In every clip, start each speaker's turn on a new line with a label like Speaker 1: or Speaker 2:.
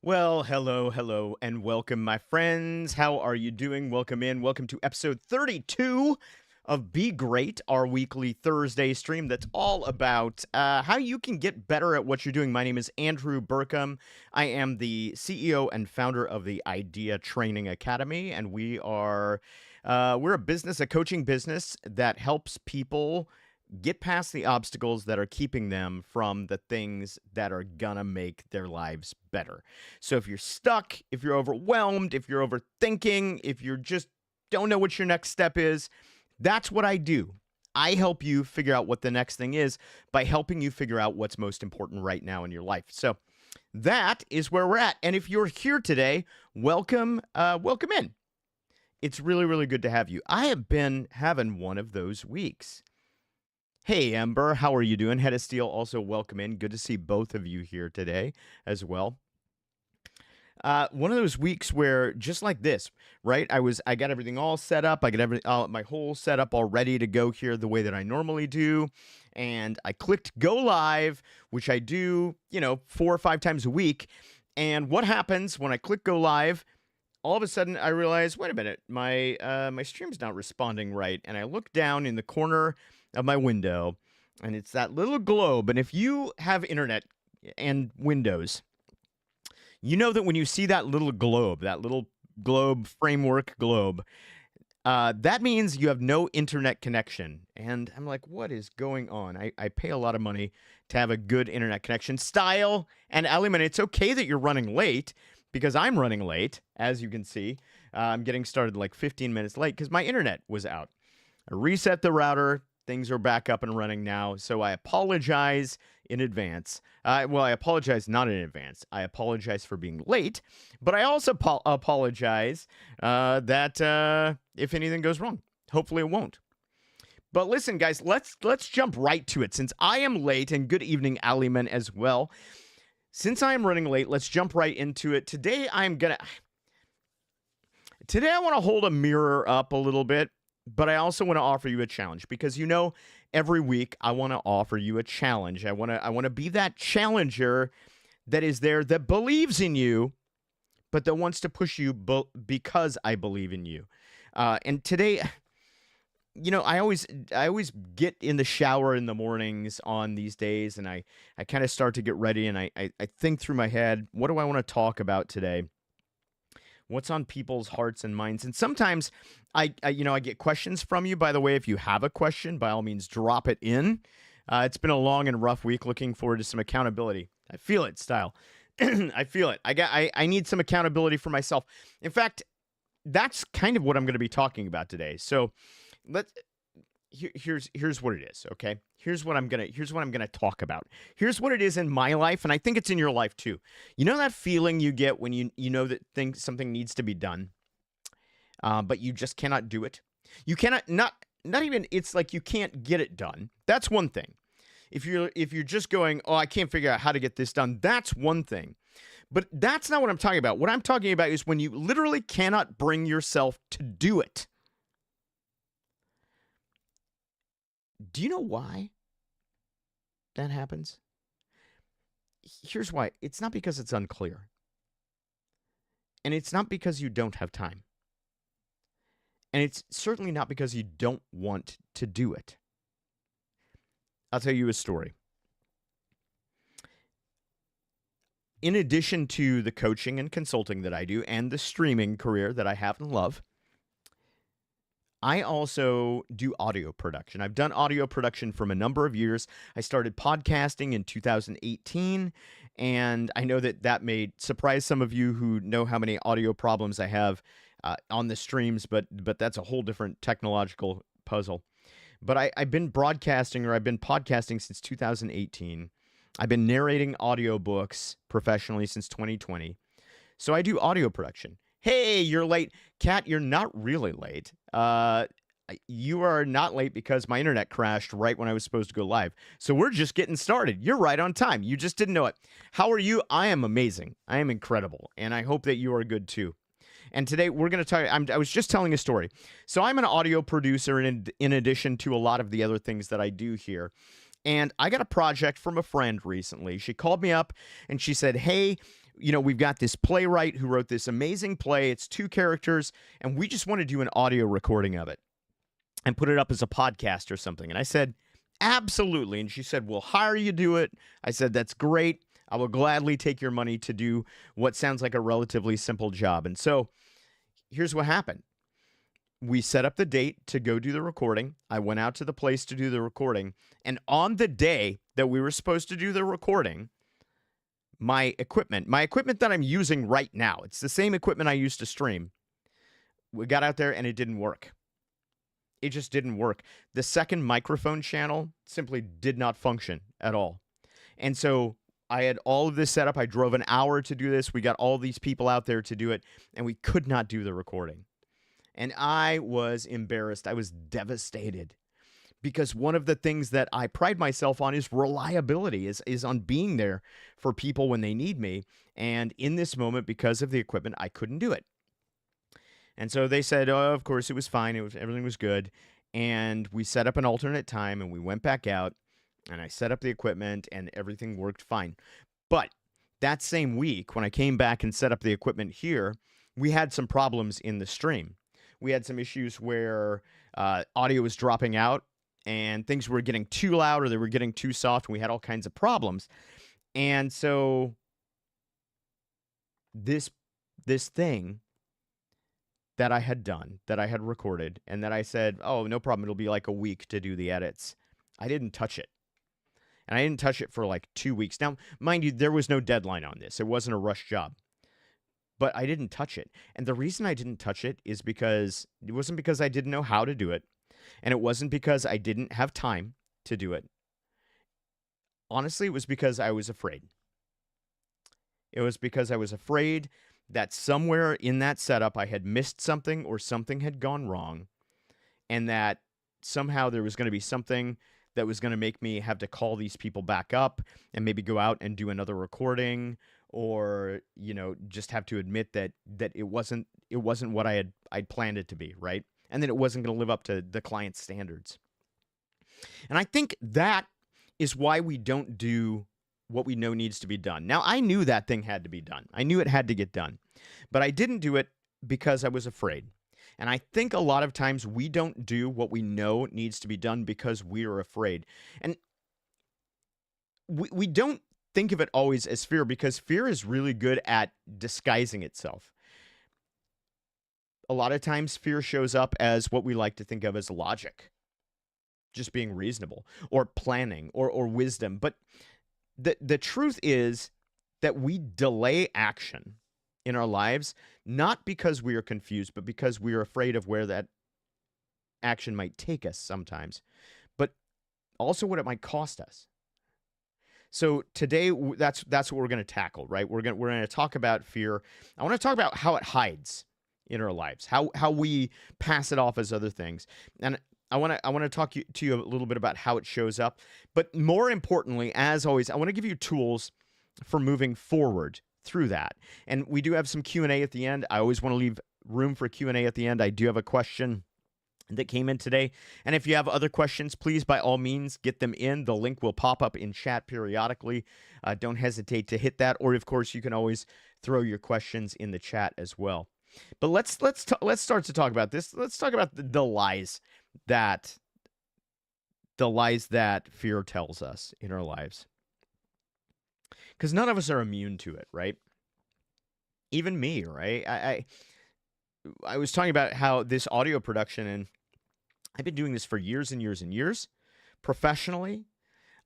Speaker 1: Well, hello, and welcome, my friends. How are you doing? Welcome in. Welcome to episode 32 of Be Great, our weekly Thursday stream that's all about how you can get better at what you're doing. My name is Andrew Burkham. I am the CEO and founder of the Idea Training Academy, and we're a coaching business that helps people get past the obstacles that are keeping them from the things that are gonna make their lives better. So if you're stuck, if you're overwhelmed, if you're overthinking, if you're just don't know what your next step is, that's what I do. I help you figure out what the next thing is by helping you figure out what's most important right now in your life. So that is where we're at. And if you're here today, welcome in. It's really, really good to have you. I have been having one of those weeks. Hey, Ember, how are you doing? Head of Steel, also welcome in. Good to see both of you here today as well. One of those weeks where, just like this, right? I got everything all set up. I got my whole setup all ready to go here the way that I normally do, and I clicked go live, which I do, 4 or 5 times a week. And what happens when I click go live? All of a sudden, I realize, wait a minute, my stream's not responding right, and I look down in the corner of my window, and it's that little globe. And if you have internet and Windows, you know that when you see that little globe framework globe, that means you have no internet connection. And I'm like, what is going on? I pay a lot of money to have a good internet connection. Style and element, it's okay that you're running late because I'm running late, as you can see. I'm getting started like 15 minutes late because my internet was out. I reset the router. Things are back up and running now, so I apologize in advance. I apologize not in advance. I apologize for being late, but I also apologize that if anything goes wrong. Hopefully it won't. But listen, guys, let's jump right to it. Since I am late, and good evening, Aliman, as well. Since I am running late, let's jump right into it. Today I want to hold a mirror up a little bit. But I also want to offer you a challenge because every week I want to offer you a challenge. I want to be that challenger that is there that believes in you, but that wants to push you because I believe in you. And today, I always get in the shower in the mornings on these days, and I kind of start to get ready, and I think through my head, what do I want to talk about today? What's on people's hearts and minds? And sometimes I get questions from you. By the way, if you have a question, by all means, drop it in. It's been a long and rough week. Looking forward to some accountability. I feel it, Style. I feel it. I need some accountability for myself. In fact, that's kind of what I'm going to be talking about today. So here's what it is, okay? Here's what I'm gonna talk about. Here's what it is in my life, and I think it's in your life too. You know that feeling you get when you know that something needs to be done, but you just cannot do it. You cannot not even. It's like you can't get it done. That's one thing. If you're just going, oh, I can't figure out how to get this done. That's one thing. But that's not what I'm talking about. What I'm talking about is when you literally cannot bring yourself to do it. Do you know why that happens? Here's why. It's not because it's unclear. And it's not because you don't have time. And it's certainly not because you don't want to do it. I'll tell you a story. In addition to the coaching and consulting that I do and the streaming career that I have and love, I also do audio production. I've done audio production from a number of years. I started podcasting in 2018, and I know that may surprise some of you who know how many audio problems I have on the streams, but that's a whole different technological puzzle. But I've been podcasting since 2018. I've been narrating audiobooks professionally since 2020. So I do audio production. Hey, you're late. Kat, you're not really late. You are not late because my internet crashed right when I was supposed to go live. So we're just getting started. You're right on time. You just didn't know it. How are you? I am amazing. I am incredible. And I hope that you are good too. And today we're going to talk. I was just telling a story. So I'm an audio producer in addition to a lot of the other things that I do here. And I got a project from a friend recently. She called me up and she said, hey, we've got this playwright who wrote this amazing play. It's 2 characters, and we just want to do an audio recording of it and put it up as a podcast or something. And I said, absolutely. And she said, we'll hire you to do it. I said, that's great. I will gladly take your money to do what sounds like a relatively simple job. And so here's what happened. We set up the date to go do the recording. I went out to the place to do the recording. And on the day that we were supposed to do the recording, my equipment that I'm using right now, it's the same equipment I used to stream. We got out there and it didn't work. It just didn't work. The second microphone channel simply did not function at all. And so I had all of this set up. I drove an hour to do this. We got all these people out there to do it, and we could not do the recording. And I was embarrassed. I was devastated because one of the things that I pride myself on is reliability, is on being there for people when they need me. And in this moment, because of the equipment, I couldn't do it. And so they said, oh, of course, it was fine. Everything was good. And we set up an alternate time, and we went back out, and I set up the equipment, and everything worked fine. But that same week, when I came back and set up the equipment here, we had some problems in the stream. We had some issues where audio was dropping out, and things were getting too loud or they were getting too soft, and we had all kinds of problems. And so this thing that I had done, that I had recorded, and that I said, oh, no problem, it'll be like a week to do the edits, I didn't touch it. And I didn't touch it for like 2 weeks. Now, mind you, there was no deadline on this. It wasn't a rush job. But I didn't touch it. And the reason I didn't touch it is because it wasn't because I didn't know how to do it. And it wasn't because I didn't have time to do it. Honestly, it was because I was afraid. It was because I was afraid that somewhere in that setup I had missed something or something had gone wrong. And that somehow there was going to be something that was going to make me have to call these people back up and maybe go out and do another recording, or just have to admit that it wasn't what I'd planned it to be, right? And that it wasn't going to live up to the client's standards. And I think that is why we don't do what we know needs to be done. Now, I knew that thing had to be done. I knew it had to get done, but I didn't do it because I was afraid. And I think a lot of times we don't do what we know needs to be done because we are afraid. And we don't think of it always as fear, because fear is really good at disguising itself. A lot of times fear shows up as what we like to think of as logic, just being reasonable, or planning, or wisdom. But the truth is that we delay action in our lives, not because we are confused, but because we are afraid of where that action might take us sometimes, but also what it might cost us. So today, that's what we're going to tackle, right? We're going to talk about fear. I want to talk about how it hides in our lives, how we pass it off as other things, and I want to talk to you a little bit about how it shows up. But more importantly, as always, I want to give you tools for moving forward through that. And we do have some Q&A at the end. I always want to leave room for Q&A at the end. I do have a question that came in today. And if you have other questions, please, by all means, get them in. The link will pop up in chat periodically. Don't hesitate to hit that. Or, of course, you can always throw your questions in the chat as well. But let's start to talk about this. Let's talk about the lies that fear tells us in our lives. Because none of us are immune to it, right? Even me, right? I was talking about how this audio production, and I've been doing this for years and years and years, professionally.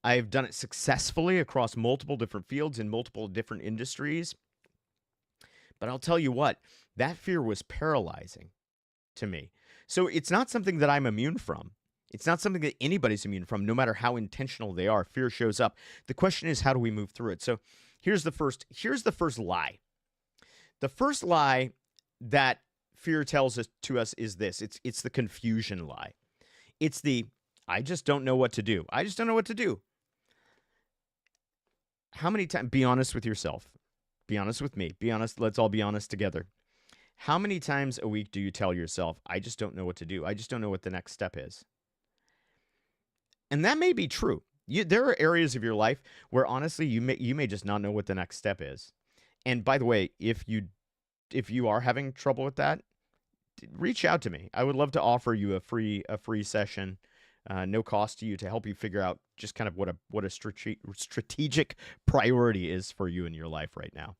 Speaker 1: I've done it successfully across multiple different fields in multiple different industries. But I'll tell you what, that fear was paralyzing to me. So it's not something that I'm immune from. It's not something that anybody's immune from, no matter how intentional they are. Fear shows up. The question is, how do we move through it? So here's the first lie. The first lie that fear tells us to us is this. It's the confusion lie. It's the, I just don't know what to do. I just don't know what to do. How many times, be honest with yourself. Be honest with me. Be honest. Let's all be honest together. How many times a week do you tell yourself, I just don't know what to do? I just don't know what the next step is. And that may be true. There are areas of your life where honestly, you may just not know what the next step is. And by the way, if you are having trouble with that, reach out to me. I would love to offer you a free session, no cost to you, to help you figure out just kind of what a strategic priority is for you in your life right now.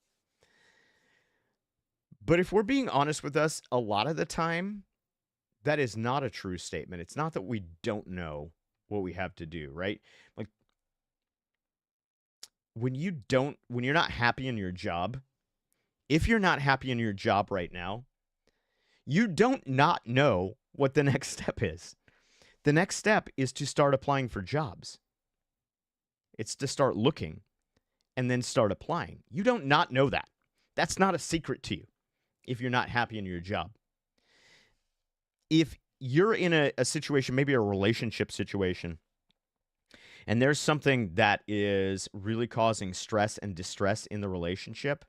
Speaker 1: But if we're being honest with us, a lot of the time, that is not a true statement. It's not that we don't know what we have to do, right? Like when you're not happy in your job, if you're not happy in your job right now, you don't not know what the next step is. The next step is to start applying for jobs. It's to start looking and then start applying. You don't not know that. That's not a secret to you if you're not happy in your job. If you're in a situation, maybe a relationship situation, and there's something that is really causing stress and distress in the relationship,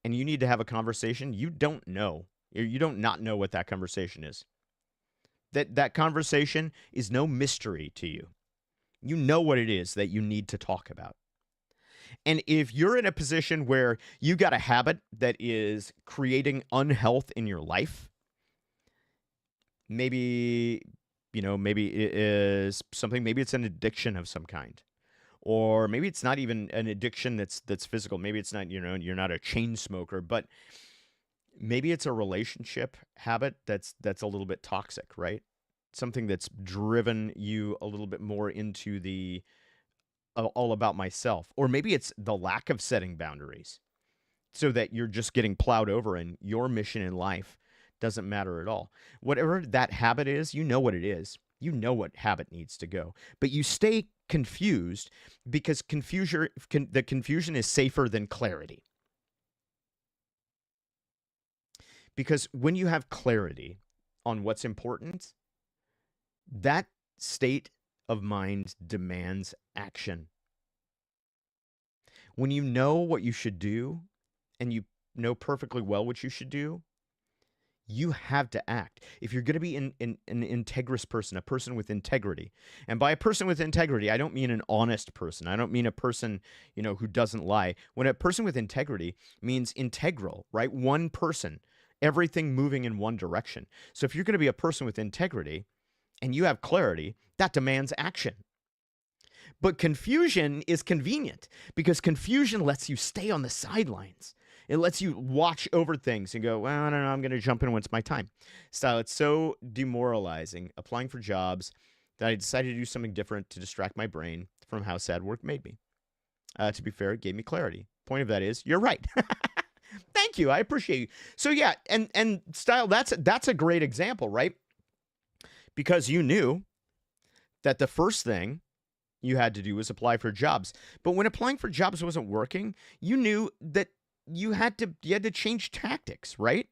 Speaker 1: and you need to have a conversation, you don't know. You don't not know what that conversation is. That conversation is no mystery to you. You know what it is that you need to talk about. And if you're in a position where you got a habit that is creating unhealth in your life, maybe, maybe it is something, maybe it's an addiction of some kind. Or maybe it's not even an addiction that's physical. Maybe it's not, you're not a chain smoker, but maybe it's a relationship habit that's a little bit toxic, right? Something that's driven you a little bit more into the all about myself. Or maybe it's the lack of setting boundaries so that you're just getting plowed over and your mission in life doesn't matter at all. Whatever that habit is, you know what it is. You know what habit needs to go. But you stay confused because the confusion is safer than clarity. Because when you have clarity on what's important, that state of mind demands action. When you know what you should do and you know perfectly well what you should do, you have to act. If you're going to be an integrous person, a person with integrity, and by a person with integrity, I don't mean an honest person. I don't mean a person, who doesn't lie. When a person with integrity means integral, right? One person, everything moving in one direction. So if you're going to be a person with integrity and you have clarity, that demands action. But confusion is convenient because confusion lets you stay on the sidelines. It lets you watch over things and go, well, I don't know, I'm going to jump in when it's my time. Style, it's so demoralizing applying for jobs that I decided to do something different to distract my brain from how sad work made me. To be fair, it gave me clarity. Point of that is, you're right. Thank you. I appreciate you. So yeah, and Style, that's a great example, right? Because you knew that the first thing you had to do was apply for jobs. But when applying for jobs wasn't working, you knew that you had to change tactics, right?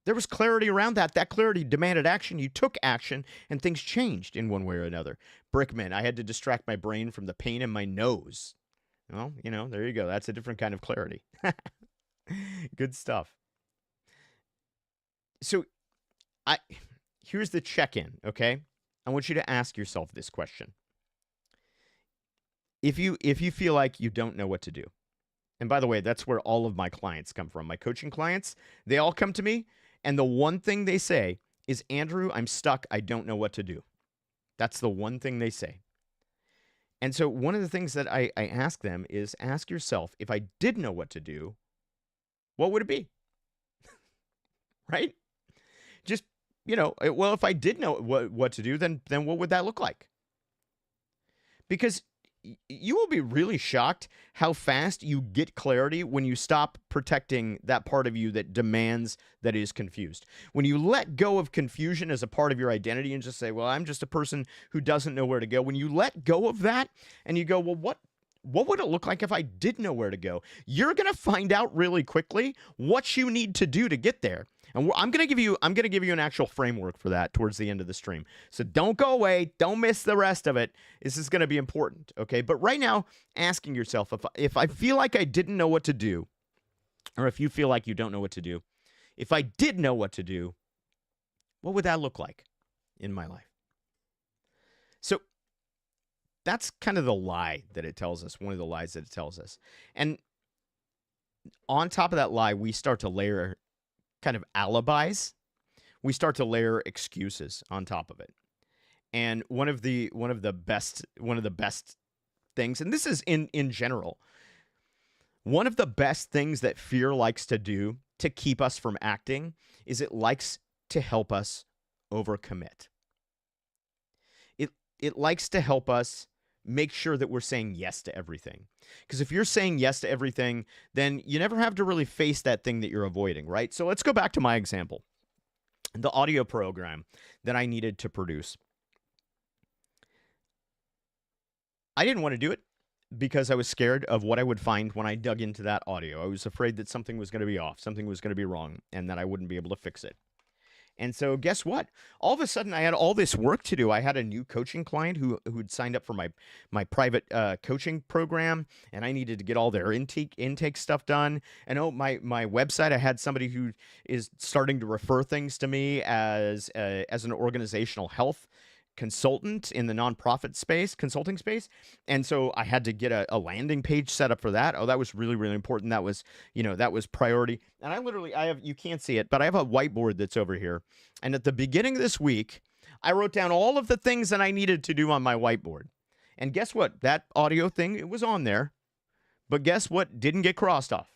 Speaker 1: There was clarity around that. That clarity demanded action. You took action, and things changed in one way or another. Brickman, I had to distract my brain from the pain in my nose. Well, there you go. That's a different kind of clarity. Good stuff. So, here's the check-in, okay? I want you to ask yourself this question. If you feel like you don't know what to do, and by the way, that's where all of my clients come from. My coaching clients, they all come to me, and the one thing they say is, Andrew, I'm stuck. I don't know what to do. That's the one thing they say. And so one of the things that I ask them is, ask yourself, if I did know what to do, what would it be? Right? Just, well, if I did know what to do, then what would that look like? Because you will be really shocked how fast you get clarity when you stop protecting that part of you that demands, that is confused. When you let go of confusion as a part of your identity and just say, well, I'm just a person who doesn't know where to go. When you let go of that and you go, well, what would it look like if I did know where to go? You're going to find out really quickly what you need to do to get there. And I'm going to give you an actual framework for that towards the end of the stream. So don't go away. Don't miss the rest of it. This is going to be important, okay? But right now, asking yourself, if I feel like I didn't know what to do, or if you feel like you don't know what to do, if I did know what to do, what would that look like in my life? So that's kind of the lie that it tells us, one of the lies that it tells us. And on top of that lie, we start to layer kind of alibis. We start to layer excuses on top of it. And one of the best things, and this is in general, one of the best things that fear likes to do to keep us from acting is it likes to help us overcommit. It likes to help us make sure that we're saying yes to everything. Because if you're saying yes to everything, then you never have to really face that thing that you're avoiding, right? So let's go back to my example. The audio program that I needed to produce. I didn't want to do it because I was scared of what I would find when I dug into that audio. I was afraid that something was going to be off, something was going to be wrong, and that I wouldn't be able to fix it. And so guess what? All of a sudden, I had all this work to do. I had a new coaching client who'd signed up for my private coaching program, and I needed to get all their intake stuff done. And my website, I had somebody who is starting to refer things to me as an organizational health consultant in the nonprofit space, consulting space. And so I had to get a landing page set up for that. Oh, that was really, really important. That was priority. And you can't see it, but I have a whiteboard that's over here. And at the beginning of this week, I wrote down all of the things that I needed to do on my whiteboard. And guess what? That audio thing, it was on there. But guess what didn't get crossed off?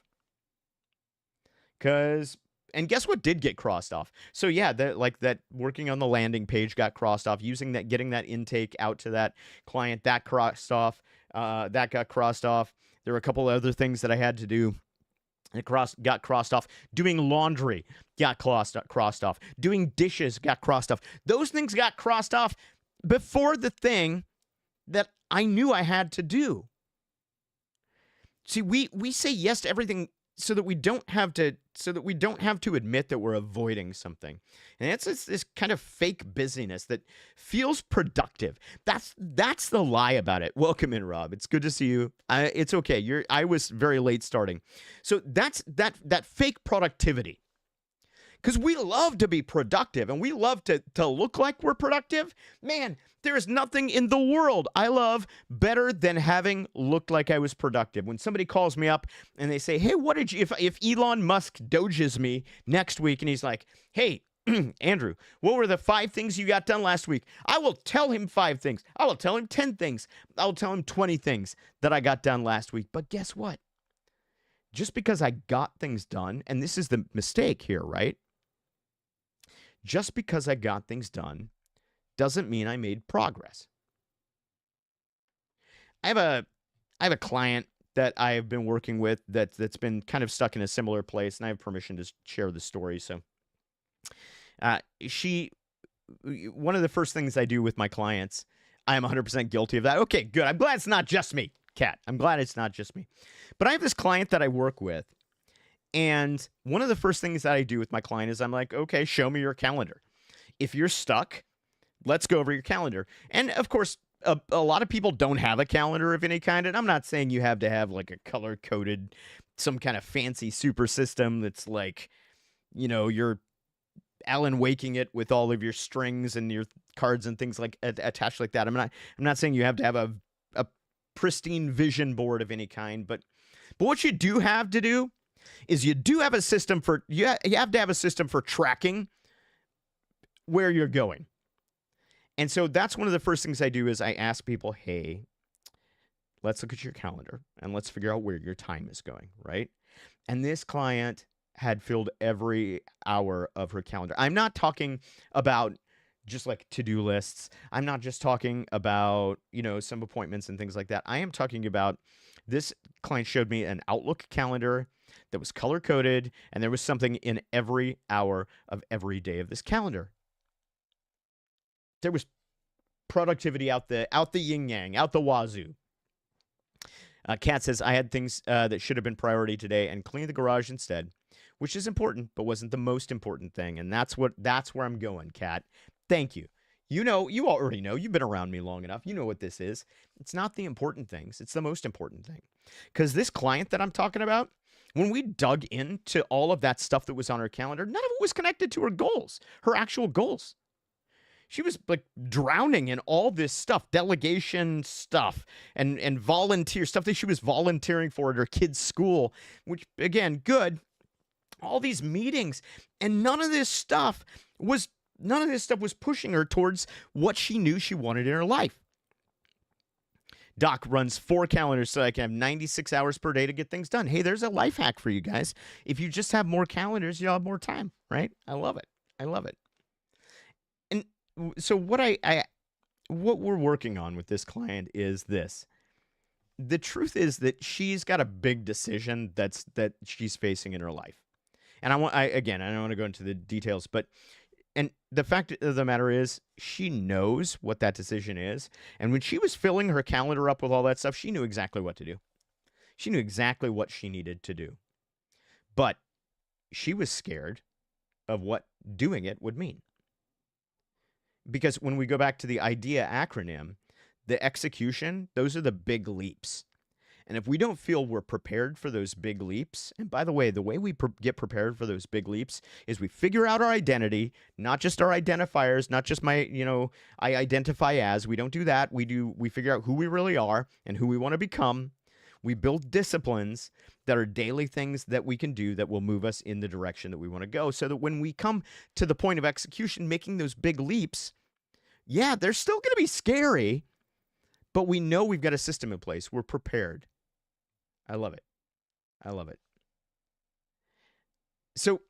Speaker 1: And guess what did get crossed off? So yeah, that working on the landing page got crossed off. Getting that intake out to that client, that crossed off. That got crossed off. There were a couple of other things that I had to do. It got crossed off. Doing laundry got crossed off. Doing dishes got crossed off. Those things got crossed off before the thing that I knew I had to do. See, we say yes to everything so that we don't have to admit that we're avoiding something. And it's this kind of fake busyness that feels productive. That's the lie about it. Welcome in, Rob. It's good to see you. It's okay. I was very late starting. So that's that fake productivity. Because we love to be productive and we love to look like we're productive. Man, there is nothing in the world I love better than having looked like I was productive. When somebody calls me up and they say, hey, what did you, if Elon Musk doges me next week and he's like, hey, Andrew, what were the 5 things you got done last week? I will tell him 5 things. I will tell him 10 things. I'll tell him 20 things that I got done last week. But guess what? Just because I got things done, and this is the mistake here, right? Just because I got things done doesn't mean I made progress. I have a client that I have been working with that's been kind of stuck in a similar place, and I have permission to share the story. So, one of the first things I do with my clients, I am 100% guilty of that. Okay, good. I'm glad it's not just me, Kat. I'm glad it's not just me. But I have this client that I work with. And one of the first things that I do with my client is I'm like, okay, show me your calendar. If you're stuck, let's go over your calendar. And of course, a lot of people don't have a calendar of any kind. And I'm not saying you have to have like a color-coded, some kind of fancy super system that's like, you're Alan Waking it with all of your strings and your cards and things like attached like that. I'm not saying you have to have a pristine vision board of any kind, but what you do have to do is you have a system for you have to have a system for tracking where you're going. And so that's one of the first things I do is I ask people, hey, let's look at your calendar and let's figure out where your time is going, right? And this client had filled every hour of her calendar. I'm not talking about just like to-do lists. I'm not just talking about, some appointments and things like that. I am talking about this client showed me an Outlook calendar that was color-coded, and there was something in every hour of every day of this calendar. There was productivity out the yin-yang, out the wazoo. Kat says, I had things that should have been priority today and cleaned the garage instead, which is important, but wasn't the most important thing. And that's where I'm going, Kat. Thank you. You already know. You've been around me long enough. You know what this is. It's not the important things. It's the most important thing. Because this client that I'm talking about, when we dug into all of that stuff that was on her calendar, none of it was connected to her goals, her actual goals. She was like drowning in all this stuff, delegation stuff and volunteer stuff that she was volunteering for at her kid's school, which again, good. All these meetings, and none of this stuff was pushing her towards what she knew she wanted in her life. Doc runs 4 calendars so I can have 96 hours per day to get things done. Hey, there's a life hack for you guys. If you just have more calendars, you'll have more time, right? I love it. I love it. And so what we're working on with this client is this. The truth is that she's got a big decision that she's facing in her life. And I don't want to go into the details, but and the fact of the matter is, she knows what that decision is. And when she was filling her calendar up with all that stuff, she knew exactly what to do. She knew exactly what she needed to do. But she was scared of what doing it would mean. Because when we go back to the IDEA acronym, the execution, those are the big leaps. And if we don't feel we're prepared for those big leaps, and by the way we get prepared for those big leaps is we figure out our identity, not just our identifiers, not just I identify as. We don't do that. We figure out who we really are and who we want to become. We build disciplines that are daily things that we can do that will move us in the direction that we want to go, so that when we come to the point of execution, making those big leaps, yeah, they're still going to be scary, but we know we've got a system in place. We're prepared. I love it. I love it. So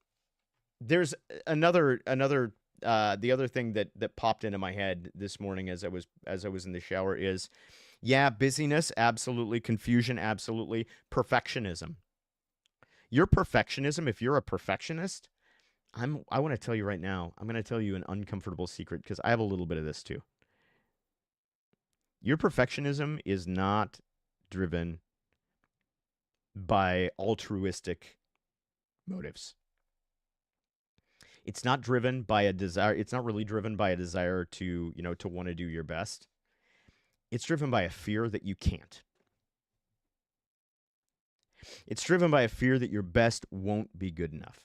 Speaker 1: there's another the other thing that popped into my head this morning as I was in the shower is, yeah, busyness, absolutely. Confusion, absolutely. Perfectionism. Your perfectionism, if you're a perfectionist, I want to tell you right now, I'm going to tell you an uncomfortable secret because I have a little bit of this too. Your perfectionism is not driven by altruistic motives. It's not driven by a desire. It's not really driven by a desire to want to do your best. It's driven by a fear that you can't. It's driven by a fear that your best won't be good enough.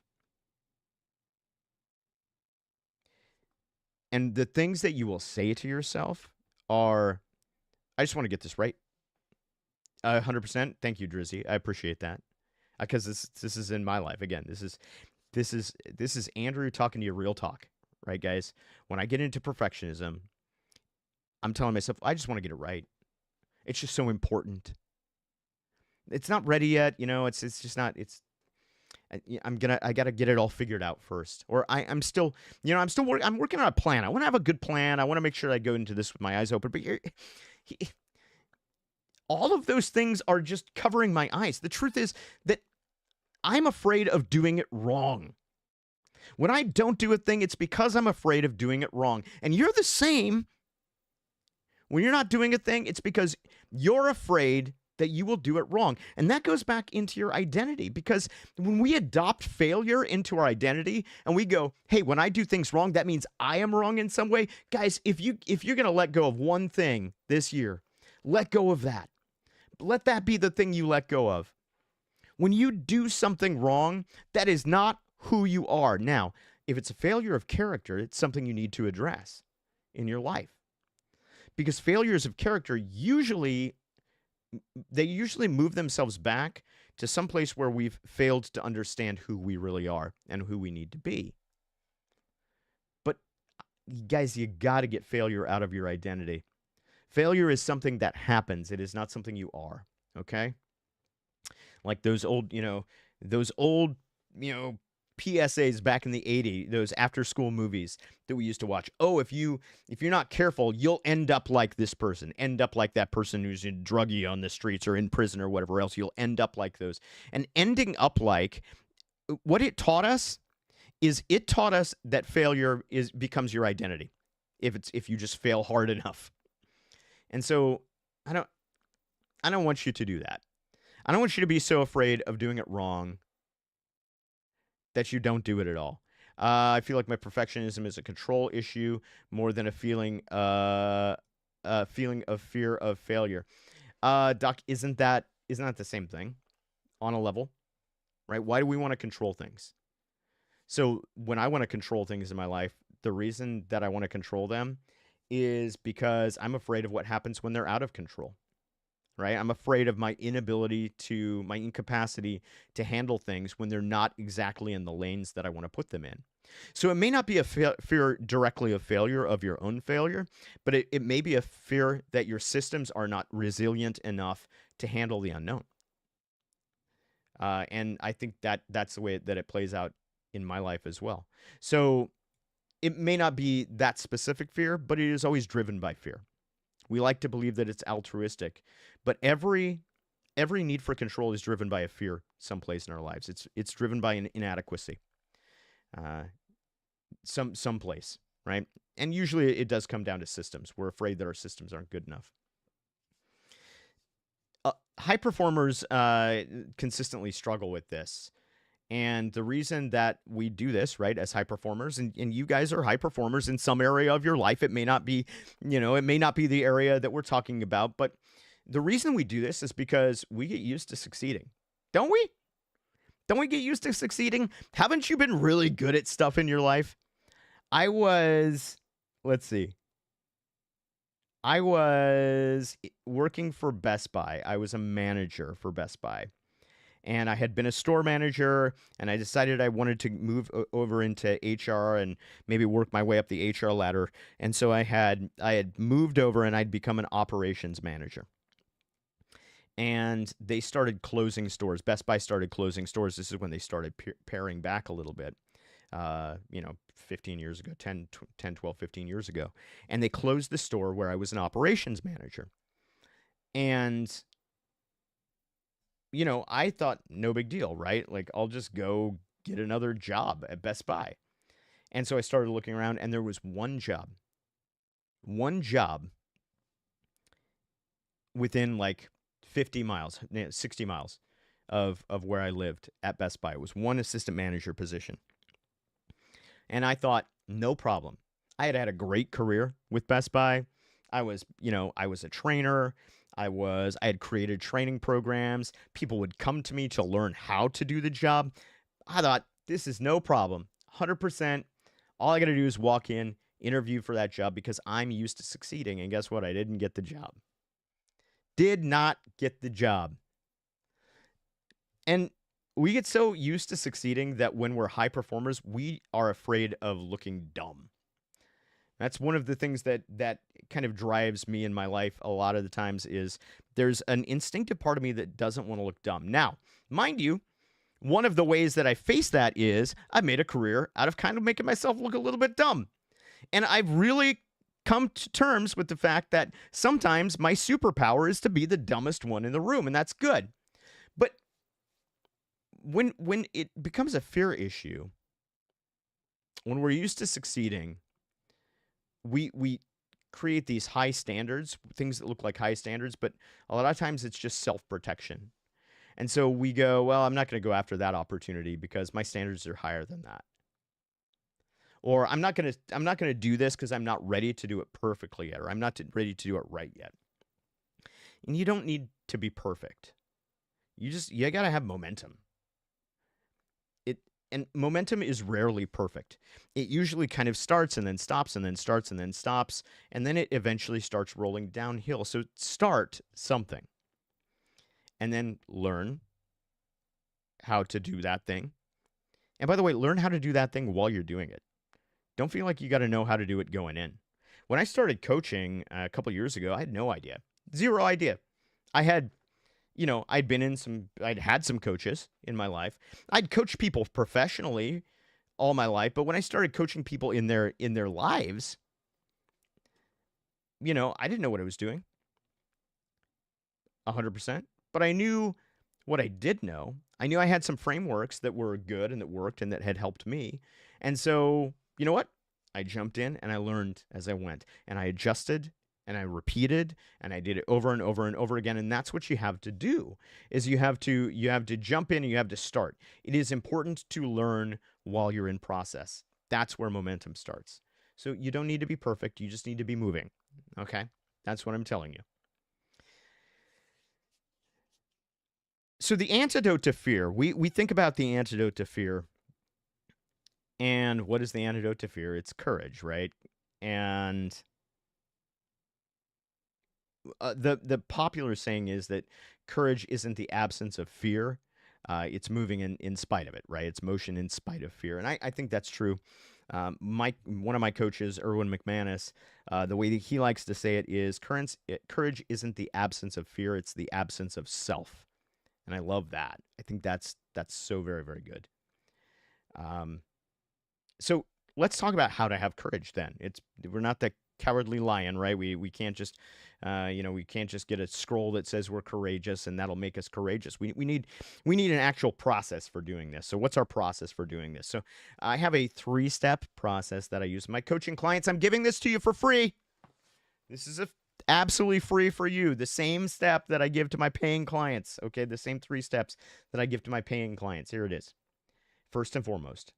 Speaker 1: And the things that you will say to yourself are, I just want to get this right. 100%. Thank you, Drizzy. I appreciate that. Because this is in my life. Again, this is Andrew talking to you real talk, right, guys? When I get into perfectionism, I'm telling myself, I just want to get it right. It's just so important. It's not ready yet, it's just not. I gotta get it all figured out first. Or I'm still working on a plan. I want to have a good plan. I want to make sure I go into this with my eyes open. But all of those things are just covering my eyes. The truth is that I'm afraid of doing it wrong. When I don't do a thing, it's because I'm afraid of doing it wrong. And you're the same. When you're not doing a thing, it's because you're afraid that you will do it wrong. And that goes back into your identity, because when we adopt failure into our identity and we go, hey, when I do things wrong, that means I am wrong in some way. Guys, if you're going to let go of one thing this year, let go of that. Let that be the thing you let go of. When you do something wrong, that is not who you are. Now, if it's a failure of character, it's something you need to address in your life. Because failures of character usually move themselves back to some place where we've failed to understand who we really are and who we need to be. But guys, you got to get failure out of your identity. Failure is something that happens. It is not something you are, okay? Like those old PSAs back in the 80s, those after-school movies that we used to watch. Oh, if you're not careful, you'll end up like this person, end up like that person who's in druggie on the streets or in prison or whatever else. You'll end up like those. And ending up like, what it taught us is that failure becomes your identity if you just fail hard enough. And so I don't want you to do that. I don't want you to be so afraid of doing it wrong that you don't do it at all. I feel like my perfectionism is a control issue more than a feeling of fear of failure. Doc, isn't that the same thing on a level, right? Why do we want to control things? So when I want to control things in my life, the reason that I want to control them is because I'm afraid of what happens when they're out of control, right? I'm afraid of my incapacity to handle things when they're not exactly in the lanes that I want to put them in. So it may not be a fear directly of failure, of your own failure, but it may be a fear that your systems are not resilient enough to handle the unknown. And I think that that's the way that it plays out in my life as well. So it may not be that specific fear, but it is always driven by fear. We like to believe that it's altruistic, but every need for control is driven by a fear someplace in our lives. It's driven by an inadequacy, uh, someplace, right? And usually it does come down to systems. We're afraid that our systems aren't good enough. High performers consistently struggle with this. And the reason that we do this, right, as high performers, and you guys are high performers in some area of your life, it may not be, it may not be the area that we're talking about, but the reason we do this is because we get used to succeeding. Don't we? Don't we get used to succeeding? Haven't you been really good at stuff in your life? I was, let's see. I was working for Best Buy. I was a manager for Best Buy. And I had been a store manager, and I decided I wanted to move over into HR and maybe work my way up the HR ladder. And so I had moved over, and I'd become an operations manager. And they started closing stores. Best Buy started closing stores. This is when they started paring back a little bit. 15 years ago, 10, 12, 15 years ago. And they closed the store where I was an operations manager. And I thought no big deal, right? Like, I'll just go get another job at Best Buy. And so I started looking around, and there was one job within like 50 miles, 60 miles of where I lived at Best Buy. It was one assistant manager position. And I thought, no problem. I had a great career with Best Buy. I was a trainer. I had created training programs. People would come to me to learn how to do the job. I thought, this is no problem. 100%. All I got to do is walk in, interview for that job because I'm used to succeeding. And guess what? I didn't get the job. Did not get the job. And we get so used to succeeding that when we're high performers, we are afraid of looking dumb. That's one of the things that kind of drives me in my life a lot of the times is there's an instinctive part of me that doesn't want to look dumb. Now, mind you, one of the ways that I face that is I've made a career out of kind of making myself look a little bit dumb. And I've really come to terms with the fact that sometimes my superpower is to be the dumbest one in the room, and that's good. But when it becomes a fear issue, when we're used to succeeding, we create these high standards, things that look like high standards, but a lot of times it's just self-protection. And so we go, well, I'm not going to go after that opportunity because my standards are higher than that. Or I'm not going to do this because I'm not ready to do it perfectly yet, or I'm not ready to do it right yet. And you don't need to be perfect. You got to have momentum. And momentum is rarely perfect. It usually kind of starts and then stops and then starts and then stops, and then it eventually starts rolling downhill. So start something and then learn how to do that thing. And by the way, learn how to do that thing while you're doing it. Don't feel like you got to know how to do it going in. When I started coaching a couple years ago, I had no idea. Zero idea. I'd had some coaches in my life. I'd coached people professionally all my life, but when I started coaching people in their lives, I didn't know what I was doing 100%, but I knew what I did know. I knew I had some frameworks that were good and that worked and that had helped me. And so, you know what? I jumped in and I learned as I went, and I adjusted and I repeated and I did it over and over and over again. And that's what you have to do is you have to jump in and you have to start. It is important to learn while you're in process. That's where momentum starts. So you don't need to be perfect. You just need to be moving. Okay. That's what I'm telling you. So the antidote to fear, we think about the antidote to fear And what is the antidote to fear? It's courage, right? And the popular saying is that courage isn't the absence of fear. It's moving in spite of it, right? It's motion in spite of fear. And I think that's true. One of my coaches, Erwin McManus, the way that he likes to say it is courage isn't the absence of fear, it's the absence of self. And I love that. I think that's so very, very good. Um, so let's talk about how to have courage then. We're not the cowardly lion, right? We can't just we can't just get a scroll that says we're courageous and that'll make us courageous. We need an actual process for doing this. So what's our process for doing this? So I have a 3-step process that I use with my coaching clients. I'm giving this to you for free. This is absolutely free for you. The same step that I give to my paying clients. Okay, the same 3 steps that I give to my paying clients. Here it is. First and foremost,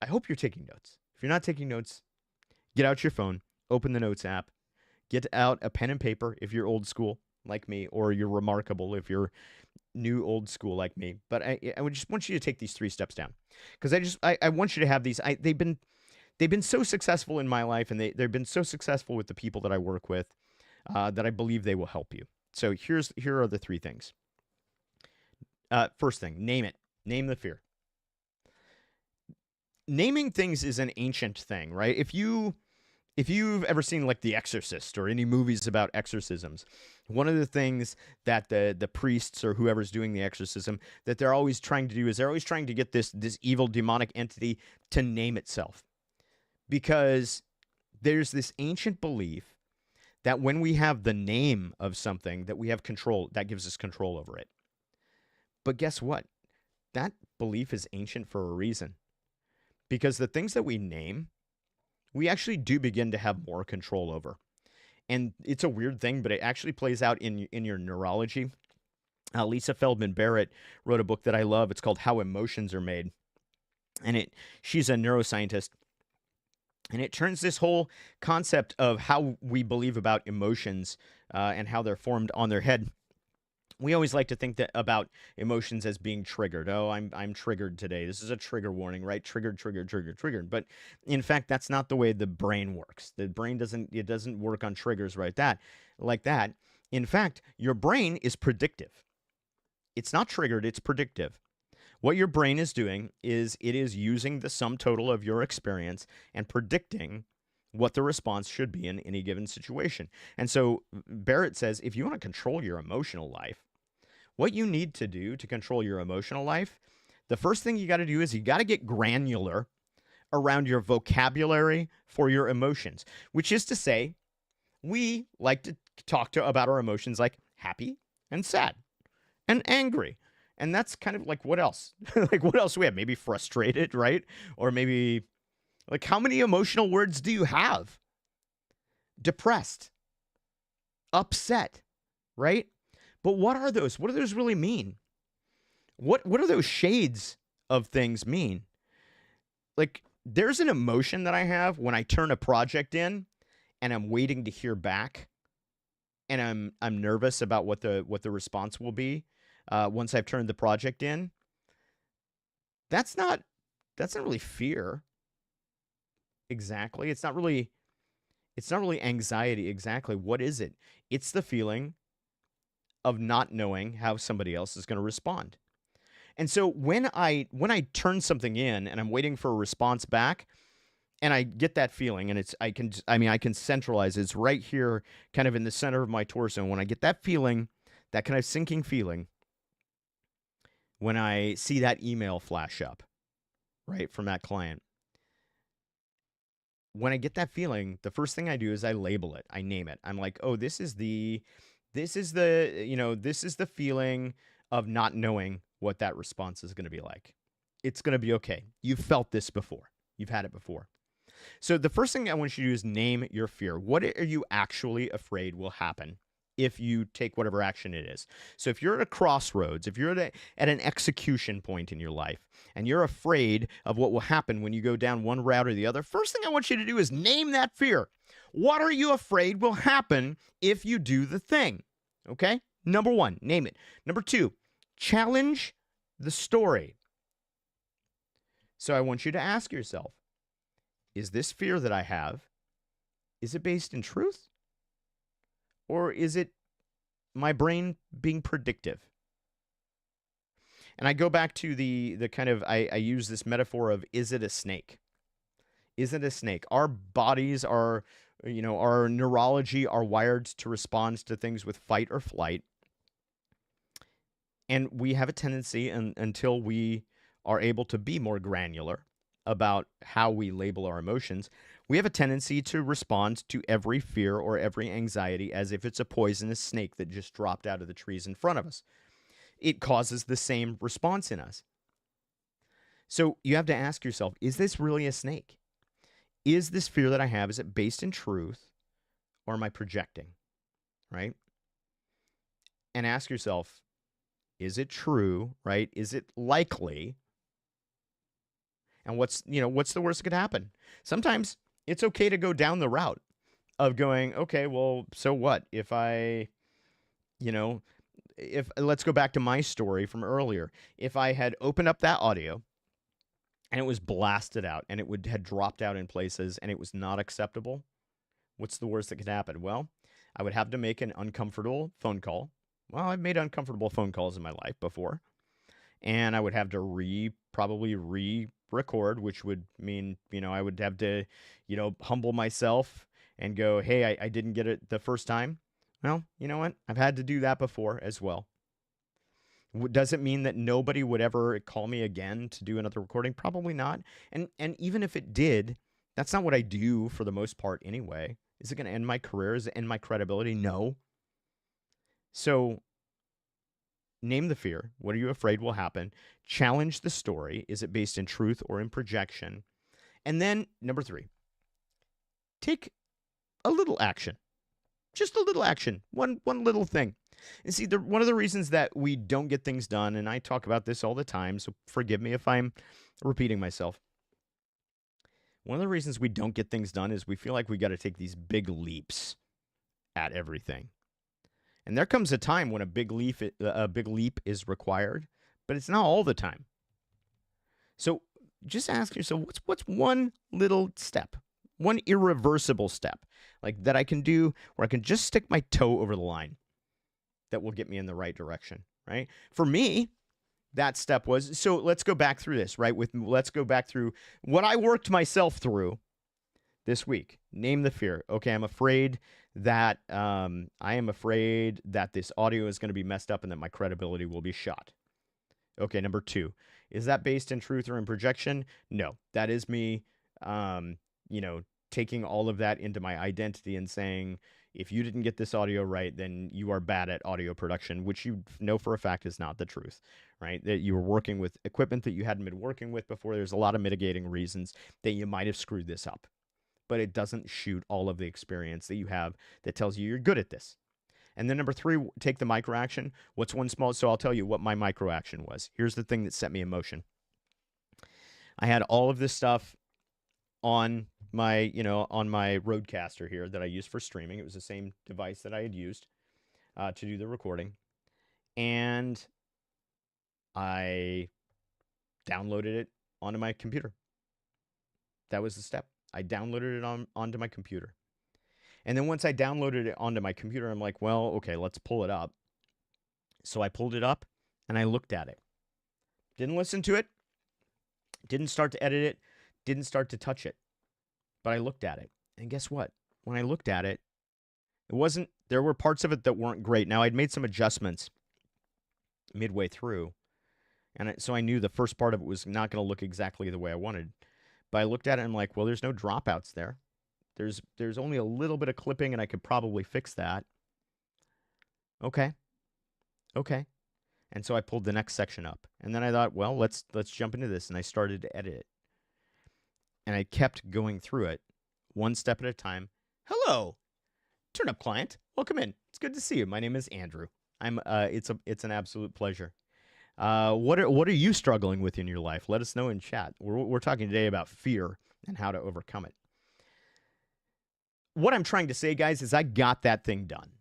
Speaker 1: I hope you're taking notes. If you're not taking notes, get out your phone, open the Notes app, get out a pen and paper if you're old school like me, or you're remarkable if you're new old school like me. But I would just want you to take these 3 steps down, because I want you to have these. They've been so successful in my life, and they've been so successful with the people that I work with, that I believe they will help you. So here are the 3 things. First thing, name it. Name the fear. Naming things is an ancient thing, right? If you've ever seen like The Exorcist or any movies about exorcisms, one of the things that the priests or whoever's doing the exorcism that they're always trying to do is they're always trying to get this evil demonic entity to name itself. Because there's this ancient belief that when we have the name of something, that we have control, that gives us control over it. But guess what? That belief is ancient for a reason. Because the things that we name, we actually do begin to have more control over. And it's a weird thing, but it actually plays out in your neurology. Lisa Feldman Barrett wrote a book that I love. It's called How Emotions Are Made. And she's a neuroscientist. And it turns this whole concept of how we believe about emotions and how they're formed on their head. We always like to think about emotions as being triggered. Oh, I'm triggered today. This is a trigger warning, right? Triggered, triggered, triggered, triggered. But in fact, that's not the way the brain works. The brain doesn't work on triggers like that. In fact, your brain is predictive. It's not triggered, it's predictive. What your brain is doing is it is using the sum total of your experience and predicting what the response should be in any given situation. And so Barrett says, if you want to control your emotional life, what you need to do to control your emotional life, the first thing you got to do is you got to get granular around your vocabulary for your emotions, which is to say, we like to talk about our emotions like happy and sad and angry. And that's kind of like what else? Like what else do we have? Maybe frustrated, right? Or maybe like how many emotional words do you have? Depressed, upset, right? But what are those? What do those really mean? What do those shades of things mean? Like there's an emotion that I have when I turn a project in and I'm waiting to hear back, and I'm nervous about what the response will be once I've turned the project in. That's not really fear. Exactly. It's not really anxiety. Exactly. What is it? It's the feeling of not knowing how somebody else is going to respond. And so when I turn something in and I'm waiting for a response back, and I get that feeling, and I can centralize it. It's right here, kind of in the center of my torso. And when I get that feeling, that kind of sinking feeling, when I see that email flash up, right, from that client, when I get that feeling, the first thing I do is I label it. I name it. I'm like, oh, this is the feeling of not knowing what that response is going to be like. It's going to be okay. You've felt this before. You've had it before. So the first thing I want you to do is name your fear. What are you actually afraid will happen if you take whatever action it is? So if you're at a crossroads, if you're at an execution point in your life, and you're afraid of what will happen when you go down one route or the other, first thing I want you to do is name that fear. What are you afraid will happen if you do the thing? Okay? Number 1, name it. Number 2, challenge the story. So I want you to ask yourself, is this fear that I have, is it based in truth? Or is it my brain being predictive? And I go back to the kind of, I use this metaphor of, is it a snake? Is it a snake? Our bodies are, our neurology are wired to respond to things with fight or flight. And we have a tendency, until we are able to be more granular about how we label our emotions, we have a tendency to respond to every fear or every anxiety as if it's a poisonous snake that just dropped out of the trees in front of us. It causes the same response in us. So you have to ask yourself, is this really a snake? Is this fear that I have, is it based in truth, or am I projecting? Right? And ask yourself, is it true, right? Is it likely? And what's the worst that could happen? Sometimes it's okay to go down the route of going, okay, well, so what? If let's go back to my story from earlier. If I had opened up that audio and it was blasted out and had dropped out in places and it was not acceptable, what's the worst that could happen? Well, I would have to make an uncomfortable phone call. Well, I've made uncomfortable phone calls in my life before. And I would have to probably re-record, which would mean, I would have to, humble myself and go, hey, I didn't get it the first time. Well, you know what? I've had to do that before as well. Does it mean that nobody would ever call me again to do another recording? Probably not. And even if it did, that's not what I do for the most part anyway. Is it going to end my career? Is it end my credibility? No. So name the fear. What are you afraid will happen? Challenge the story. Is it based in truth or in projection? And then, number 3, take a little action. Just a little action. One little thing. And see, one of the reasons that we don't get things done, and I talk about this all the time, so forgive me if I'm repeating myself. One of the reasons we don't get things done is we feel like we got to take these big leaps at everything. And there comes a time when a big leap is required, but it's not all the time. So just ask yourself, what's one little step, one irreversible step, like that I can do where I can just stick my toe over the line that will get me in the right direction, right? For me, that step was, so let's go back through this, right? Let's go back through what I worked myself through this week. Name the fear. Okay, I am afraid that this audio is going to be messed up and that my credibility will be shot. Okay, number 2. Is that based in truth or in projection? No, that is me, taking all of that into my identity and saying, if you didn't get this audio right, then you are bad at audio production, which you know for a fact is not the truth, right? That you were working with equipment that you hadn't been working with before. There's a lot of mitigating reasons that you might have screwed this up. But it doesn't shoot all of the experience that you have that tells you you're good at this. And then number 3, take the micro action. What's one small? So I'll tell you what my micro action was. Here's the thing that set me in motion. I had all of this stuff on my Rodecaster here that I use for streaming. It was the same device that I had used to do the recording. And I downloaded it onto my computer. That was the step. I downloaded it onto my computer. And then once I downloaded it onto my computer, I'm like, well, okay, let's pull it up. So I pulled it up and I looked at it. Didn't listen to it. Didn't start to edit it. Didn't start to touch it. But I looked at it. And guess what? When I looked at it, there were parts of it that weren't great. Now, I'd made some adjustments midway through. And so I knew the first part of it was not going to look exactly the way I wanted. But I looked at it and I'm like, well, there's no dropouts there. There's only a little bit of clipping and I could probably fix that. Okay. And so I pulled the next section up. And then I thought, well, let's jump into this. And I started to edit it. And I kept going through it one step at a time. Hello, turn up client. Welcome in. It's good to see you. My name is Andrew. It's an absolute pleasure. What are you struggling with in your life? Let us know in chat. We're talking today about fear and how to overcome it. What I'm trying to say, guys, is I got that thing done.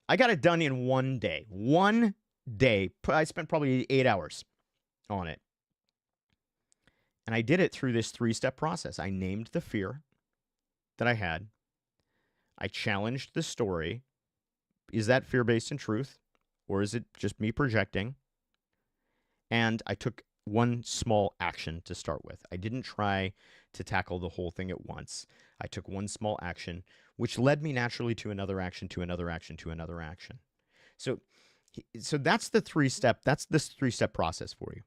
Speaker 1: I got it done in one day. One day. I spent probably 8 hours on it. And I did it through this 3-step process. I named the fear that I had. I challenged the story. Is that fear based in truth, or is it just me projecting? And I took one small action to start with. I didn't try to tackle the whole thing at once. I took one small action, which led me naturally to another action, to another action, to another action. So, so that's the 3-step. That's this 3-step process for you.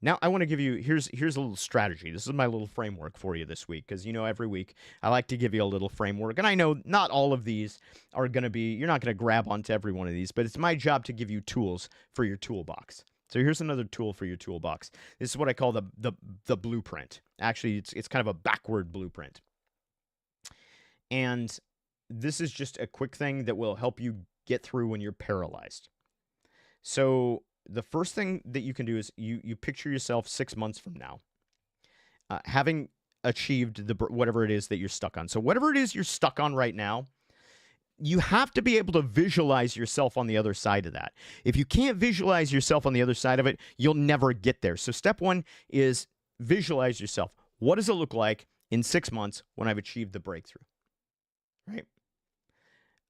Speaker 1: Now I want to give you here's a little strategy. This is my little framework for you this week, because every week I like to give you a little framework, and I know not all of these are going to be, you're not going to grab onto every one of these, but it's my job to give you tools for your toolbox. So here's another tool for your toolbox. This is what I call the blueprint. Actually, it's kind of a backward blueprint, and this is just a quick thing that will help you get through when you're paralyzed. So the first thing that you can do is you picture yourself 6 months from now, having achieved whatever it is that you're stuck on. So whatever it is you're stuck on right now, you have to be able to visualize yourself on the other side of that. If you can't visualize yourself on the other side of it, you'll never get there. So step 1 is visualize yourself. What does it look like in 6 months when I've achieved the breakthrough? Right?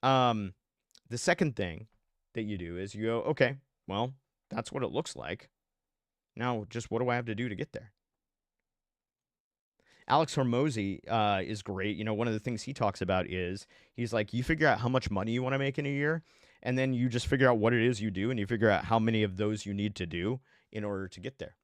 Speaker 1: The second thing that you do is you go, okay, well, that's what it looks like. Now, just what do I have to do to get there? Alex Hormozy is great. One of the things he talks about is he's like, you figure out how much money you want to make in a year, and then you just figure out what it is you do, and you figure out how many of those you need to do in order to get there.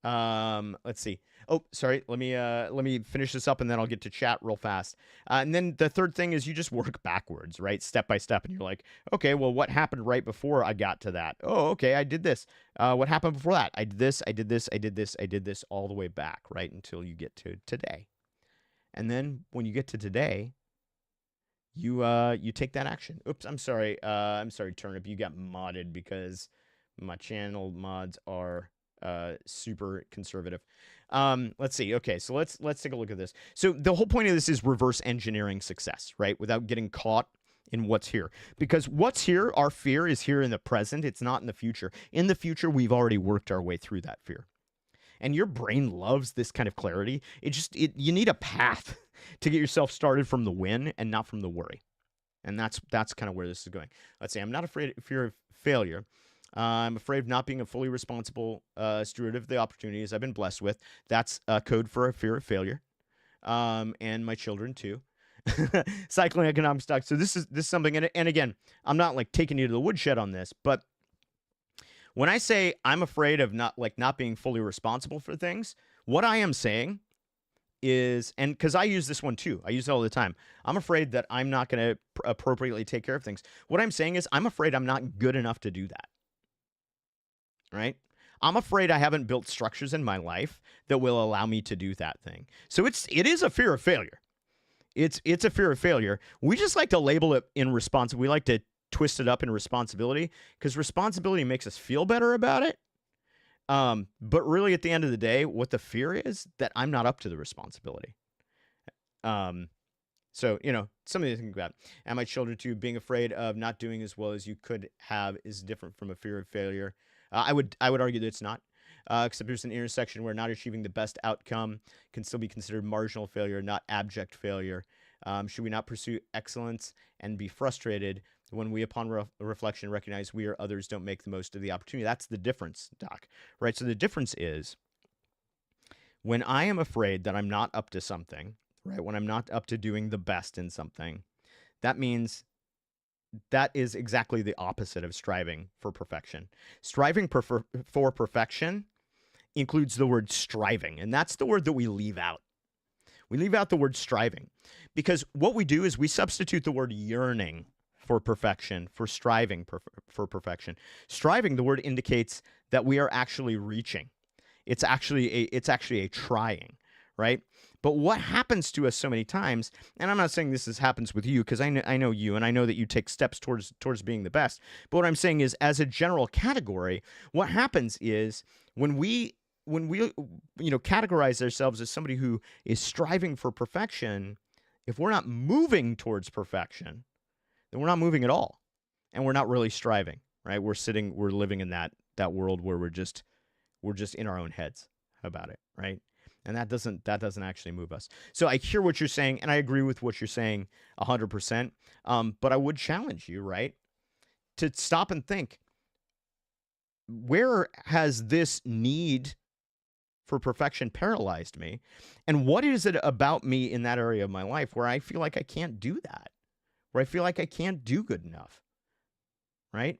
Speaker 1: Let's see. Oh, sorry. Let me finish this up, and then I'll get to chat real fast. And then the third thing is you just work backwards, right? Step by step. And you're like, okay, well, what happened right before I got to that? Oh, okay, I did this. What happened before that? I did this, I did this, I did this, I did this all the way back, right? Until you get to today. And then when you get to today, you take that action. Oops, I'm sorry, Turnip. You got modded because my channel mods are super conservative. Let's see. Okay, so let's take a look at this. So the whole point of this is reverse engineering success, right? Without getting caught in what's here. Because what's here, our fear is here in the present. It's not in the future. In the future, we've already worked our way through that fear. And your brain loves this kind of clarity. You need a path to get yourself started from the win and not from the worry. And that's kind of where this is going. Let's say I'm not afraid of fear of failure. I'm afraid of not being a fully responsible steward of the opportunities I've been blessed with. That's a code for a fear of failure, and my children too. Cycling economic stock. So this is something, and again, I'm not like taking you to the woodshed on this, but when I say I'm afraid of not being fully responsible for things, what I am saying is, and because I use this one too, I use it all the time. I'm afraid that I'm not going to appropriately take care of things. What I'm saying is I'm afraid I'm not good enough to do that. Right? I'm afraid I haven't built structures in my life that will allow me to do that thing. So it is a fear of failure. It's a fear of failure. We just like to label it in response. We like to twist it up in responsibility because responsibility makes us feel better about it. But really, at the end of the day, what the fear is that I'm not up to the responsibility. So, something to think about. And my children too, being afraid of not doing as well as you could have is different from a fear of failure. I would argue that it's not, except there's an intersection where not achieving the best outcome can still be considered marginal failure, not abject failure. Should we not pursue excellence and be frustrated when we, upon reflection, recognize we or others don't make the most of the opportunity? That's the difference, Doc. Right? So the difference is when I am afraid that I'm not up to something, right? When I'm not up to doing the best in something, that means that is exactly the opposite of striving for perfection. Striving for perfection includes the word striving, and that's the word that we leave out. We leave out the word striving because what we do is we substitute the word yearning for perfection, for striving for perfection. Striving, the word indicates that we are actually reaching. It's actually a trying, right? But what happens to us so many times, and I'm not saying this happens with you because I know you and I know that you take steps towards being the best. But what I'm saying is, as a general category, what happens is when we categorize ourselves as somebody who is striving for perfection, if we're not moving towards perfection, then we're not moving at all, and we're not really striving, right? We're living in that world where we're just in our own heads. about it, right? And that doesn't actually move us. So I hear what you're saying, and I agree with what you're saying 100%. But I would challenge you, right, to stop and think, where has this need for perfection paralyzed me, and what is it about me in that area of my life where I feel like I can't do that, where I feel like I can't do good enough, right?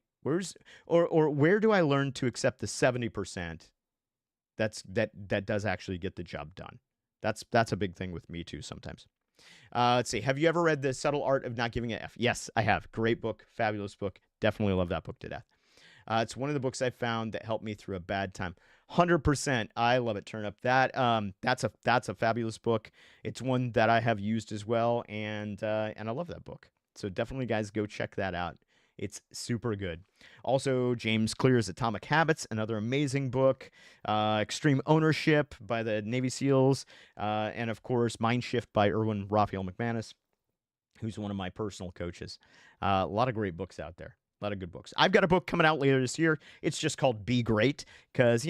Speaker 1: Or where do I learn to accept the 70% that does actually get the job done? That's a big thing with me too sometimes. Let's see. Have you ever read The Subtle Art of Not Giving a F? Yes, I have. Great book, fabulous book. Definitely love that book to death. It's one of the books I found that helped me through a bad time. 100%. I love it. Turn up that. That's a fabulous book. It's one that I have used as well, and I love that book. So definitely, guys, go check that out. It's super good. Also, James Clear's Atomic Habits, another amazing book. Extreme Ownership by the Navy SEALs, and of course, Mind Shift by Erwin Raphael McManus, who's one of my personal coaches. A lot of great books out there. A lot of good books. I've got a book coming out later this year. It's just called Be Great because,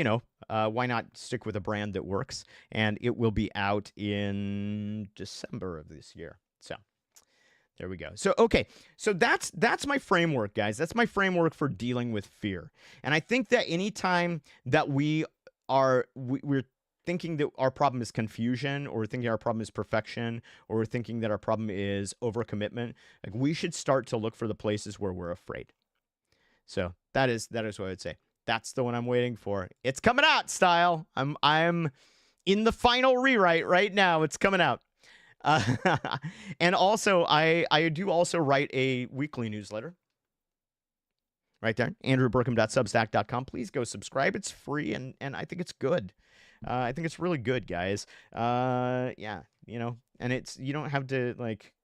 Speaker 1: why not stick with a brand that works? And it will be out in December of this year. So there we go. So, okay. So that's my framework, guys. That's my framework for dealing with fear. And I think that anytime that we're thinking that our problem is confusion, or we're thinking our problem is perfection, or we're thinking that our problem is overcommitment, like, we should start to look for the places where we're afraid. So that is what I would say. That's the one I'm waiting for. It's coming out, Style. I'm in the final rewrite right now. It's coming out. And also, I do also write a weekly newsletter. Right there, andrewburkham.substack.com. Please go subscribe. It's free, and I think it's good. I think it's really good, guys. Yeah, and you don't have to, like,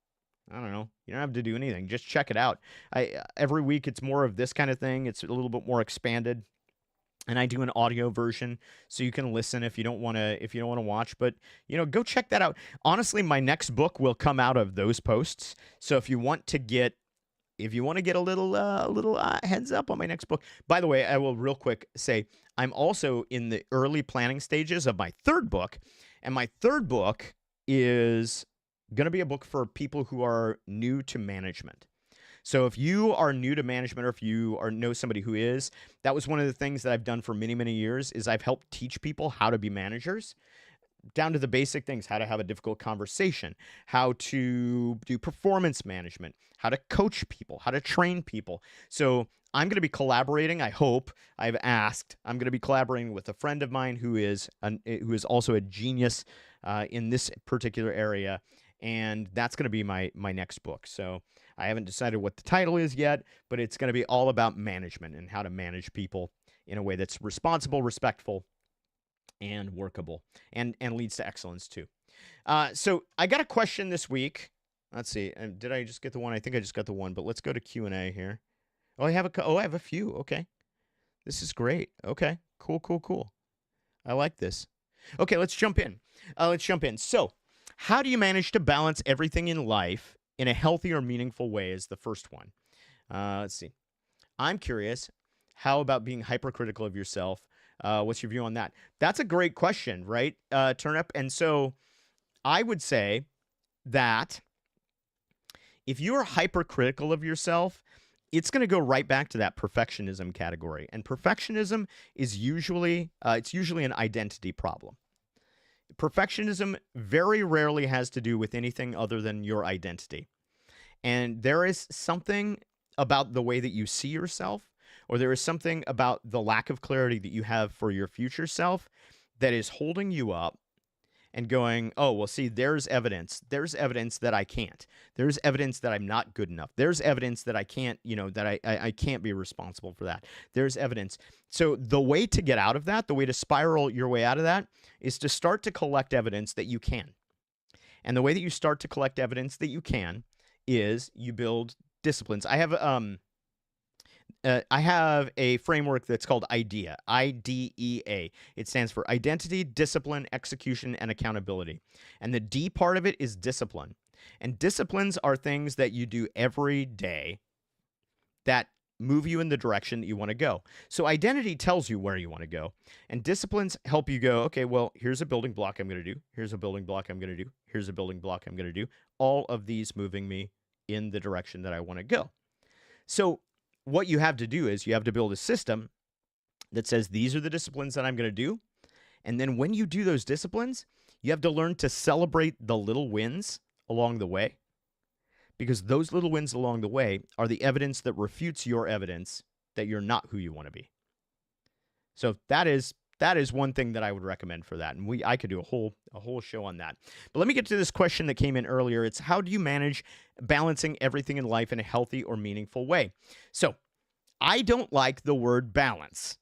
Speaker 1: I don't know, you don't have to do anything. Just check it out. Every week it's more of this kind of thing. It's a little bit more expanded. And I do an audio version, so you can listen if you don't want to watch. But go check that out. Honestly, my next book will come out of those posts. So if you want to get a little heads up on my next book. By the way, I will real quick say I'm also in the early planning stages of my third book, and my third book is going to be a book for people who are new to management. So if you are new to management, or if you know somebody who is, that was one of the things that I've done for many, many years, is I've helped teach people how to be managers, down to the basic things: how to have a difficult conversation, how to do performance management, how to coach people, how to train people. So I'm going to be collaborating. I'm going to be collaborating with a friend of mine who is also a genius in this particular area. And that's going to be my next book. So I haven't decided what the title is yet, but it's going to be all about management and how to manage people in a way that's responsible, respectful, and workable, and leads to excellence too. So I got a question this week. Let's see. Did I just get the one? I think I just got the one, but let's go to Q&A here. Oh, I have a few. Okay. This is great. Okay. Cool. I like this. Okay, let's jump in. So, how do you manage to balance everything in life in a healthy or meaningful way is the first one. Let's see. I'm curious, how about being hypercritical of yourself? What's your view on that? That's a great question, right, Turnip? And so I would say that if you are hypercritical of yourself, it's going to go right back to that perfectionism category. And perfectionism is usually an identity problem. Perfectionism very rarely has to do with anything other than your identity. And there is something about the way that you see yourself, or there is something about the lack of clarity that you have for your future self that is holding you up and going, oh, well, see, there's evidence. There's evidence that I can't. There's evidence that I'm not good enough. There's evidence that I can't, that I can't be responsible for that. There's evidence. So the way to get out of that, the way to spiral your way out of that, is to start to collect evidence that you can. And the way that you start to collect evidence that you can is you build disciplines. I have a framework that's called IDEA, IDEA. It stands for Identity, Discipline, Execution, and Accountability. And the D part of it is discipline. And disciplines are things that you do every day that move you in the direction that you want to go. So identity tells you where you want to go, and disciplines help you go, okay, well, here's a building block I'm going to do. Here's a building block I'm going to do. Here's a building block I'm going to do. All of these moving me in the direction that I want to go. So what you have to do is you have to build a system that says these are the disciplines that I'm going to do. And then when you do those disciplines, you have to learn to celebrate the little wins along the way, because those little wins along the way are the evidence that refutes your evidence that you're not who you want to be. So that is one thing that I would recommend for that. And I could do a whole show on that. But let me get to this question that came in earlier. It's how do you manage balancing everything in life in a healthy or meaningful way? So I don't like the word balance.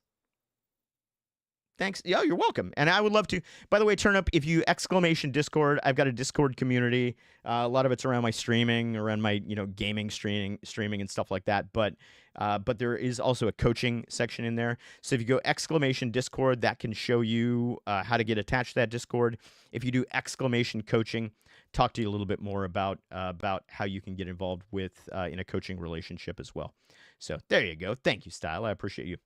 Speaker 1: Thanks. Yeah, you're welcome. And I would love to, by the way, turn up, if you exclamation Discord, I've got a Discord community. A lot of it's around my streaming, around my, gaming streaming and stuff like that. But there is also a coaching section in there. So if you go exclamation Discord, that can show you how to get attached to that Discord. If you do exclamation coaching, talk to you a little bit more about how you can get involved with in a coaching relationship as well. So there you go. Thank you, Style. I appreciate you.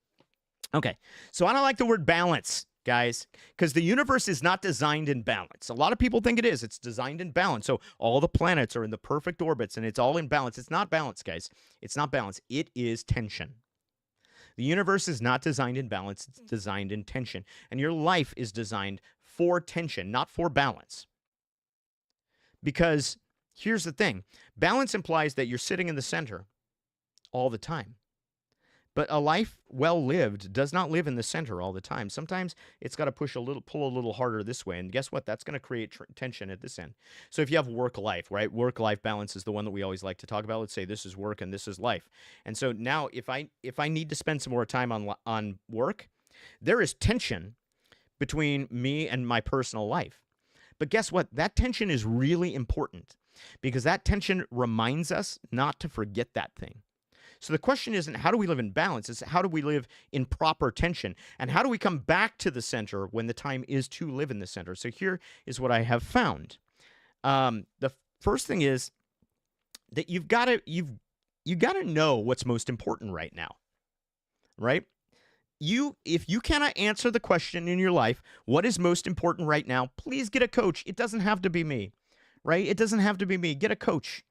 Speaker 1: Okay, so I don't like the word balance, guys, because the universe is not designed in balance. A lot of people think it is. It's designed in balance. So all the planets are in the perfect orbits, and it's all in balance. It's not balance, guys. It's not balance. It is tension. The universe is not designed in balance. It's designed in tension. And your life is designed for tension, not for balance. Because here's the thing. Balance implies that you're sitting in the center all the time. But a life well lived does not live in the center all the time. Sometimes it's got to pull a little harder this way. And guess what? That's going to create tension at this end. So if you have work life, right? Work life balance is the one that we always like to talk about. Let's say this is work and this is life. And so now if I need to spend some more time on work, there is tension between me and my personal life. But guess what? That tension is really important, because that tension reminds us not to forget that thing. So the question isn't how do we live in balance, it's how do we live in proper tension, and how do we come back to the center when the time is to live in the center. So here is what I have found. The first thing is that you've got to know what's most important right now, right? If you cannot answer the question in your life, what is most important right now, please get a coach. It doesn't have to be me, right? It doesn't have to be me. Get a coach.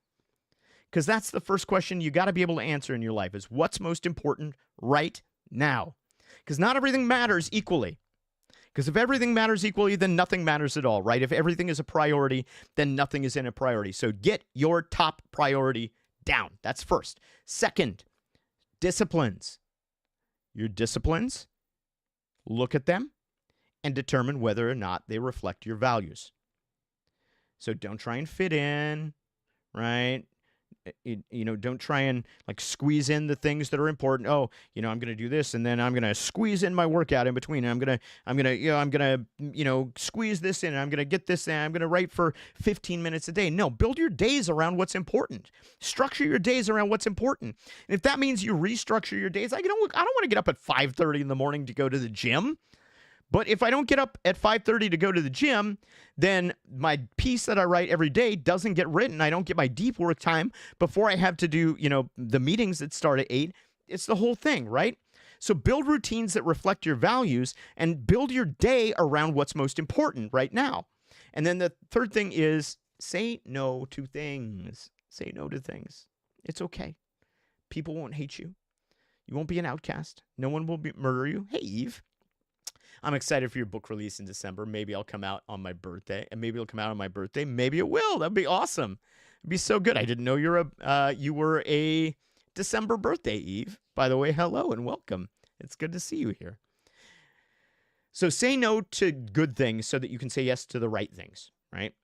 Speaker 1: Because that's the first question you got to be able to answer in your life is what's most important right now? Because not everything matters equally. Because if everything matters equally, then nothing matters at all, right? If everything is a priority, then nothing is in a priority. So get your top priority down. That's first. Second, disciplines. Your disciplines, look at them and determine whether or not they reflect your values. So don't try and fit in, right? Don't try and squeeze in the things that are important. Oh, I'm going to do this, and then I'm going to squeeze in my workout in between. And I'm going to squeeze this in. And I'm going to get this in. I'm going to write for 15 minutes a day. No, build your days around what's important. Structure your days around what's important. And if that means you restructure your days, I don't want to get up at 5:30 in the morning to go to the gym. But if I don't get up at 5:30 to go to the gym, then my piece that I write every day doesn't get written. I don't get my deep work time before I have to do, the meetings that start at 8. It's the whole thing, right? So build routines that reflect your values and build your day around what's most important right now. And then the third thing is say no to things. Say no to things. It's okay. People won't hate you. You won't be an outcast. No one will murder you. Hey, Eve. I'm excited for your book release in December. Maybe I'll come out on my birthday, and maybe it'll come out on my birthday. Maybe it will. That'd be awesome. It'd be so good. I didn't know you were a December birthday, Eve. By the way, hello and welcome. It's good to see you here. So say no to good things so that you can say yes to the right things, right?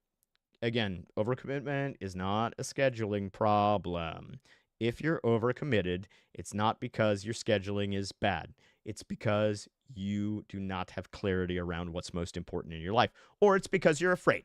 Speaker 1: Again, overcommitment is not a scheduling problem. If you're overcommitted, it's not because your scheduling is bad. It's because you do not have clarity around what's most important in your life. Or it's because you're afraid.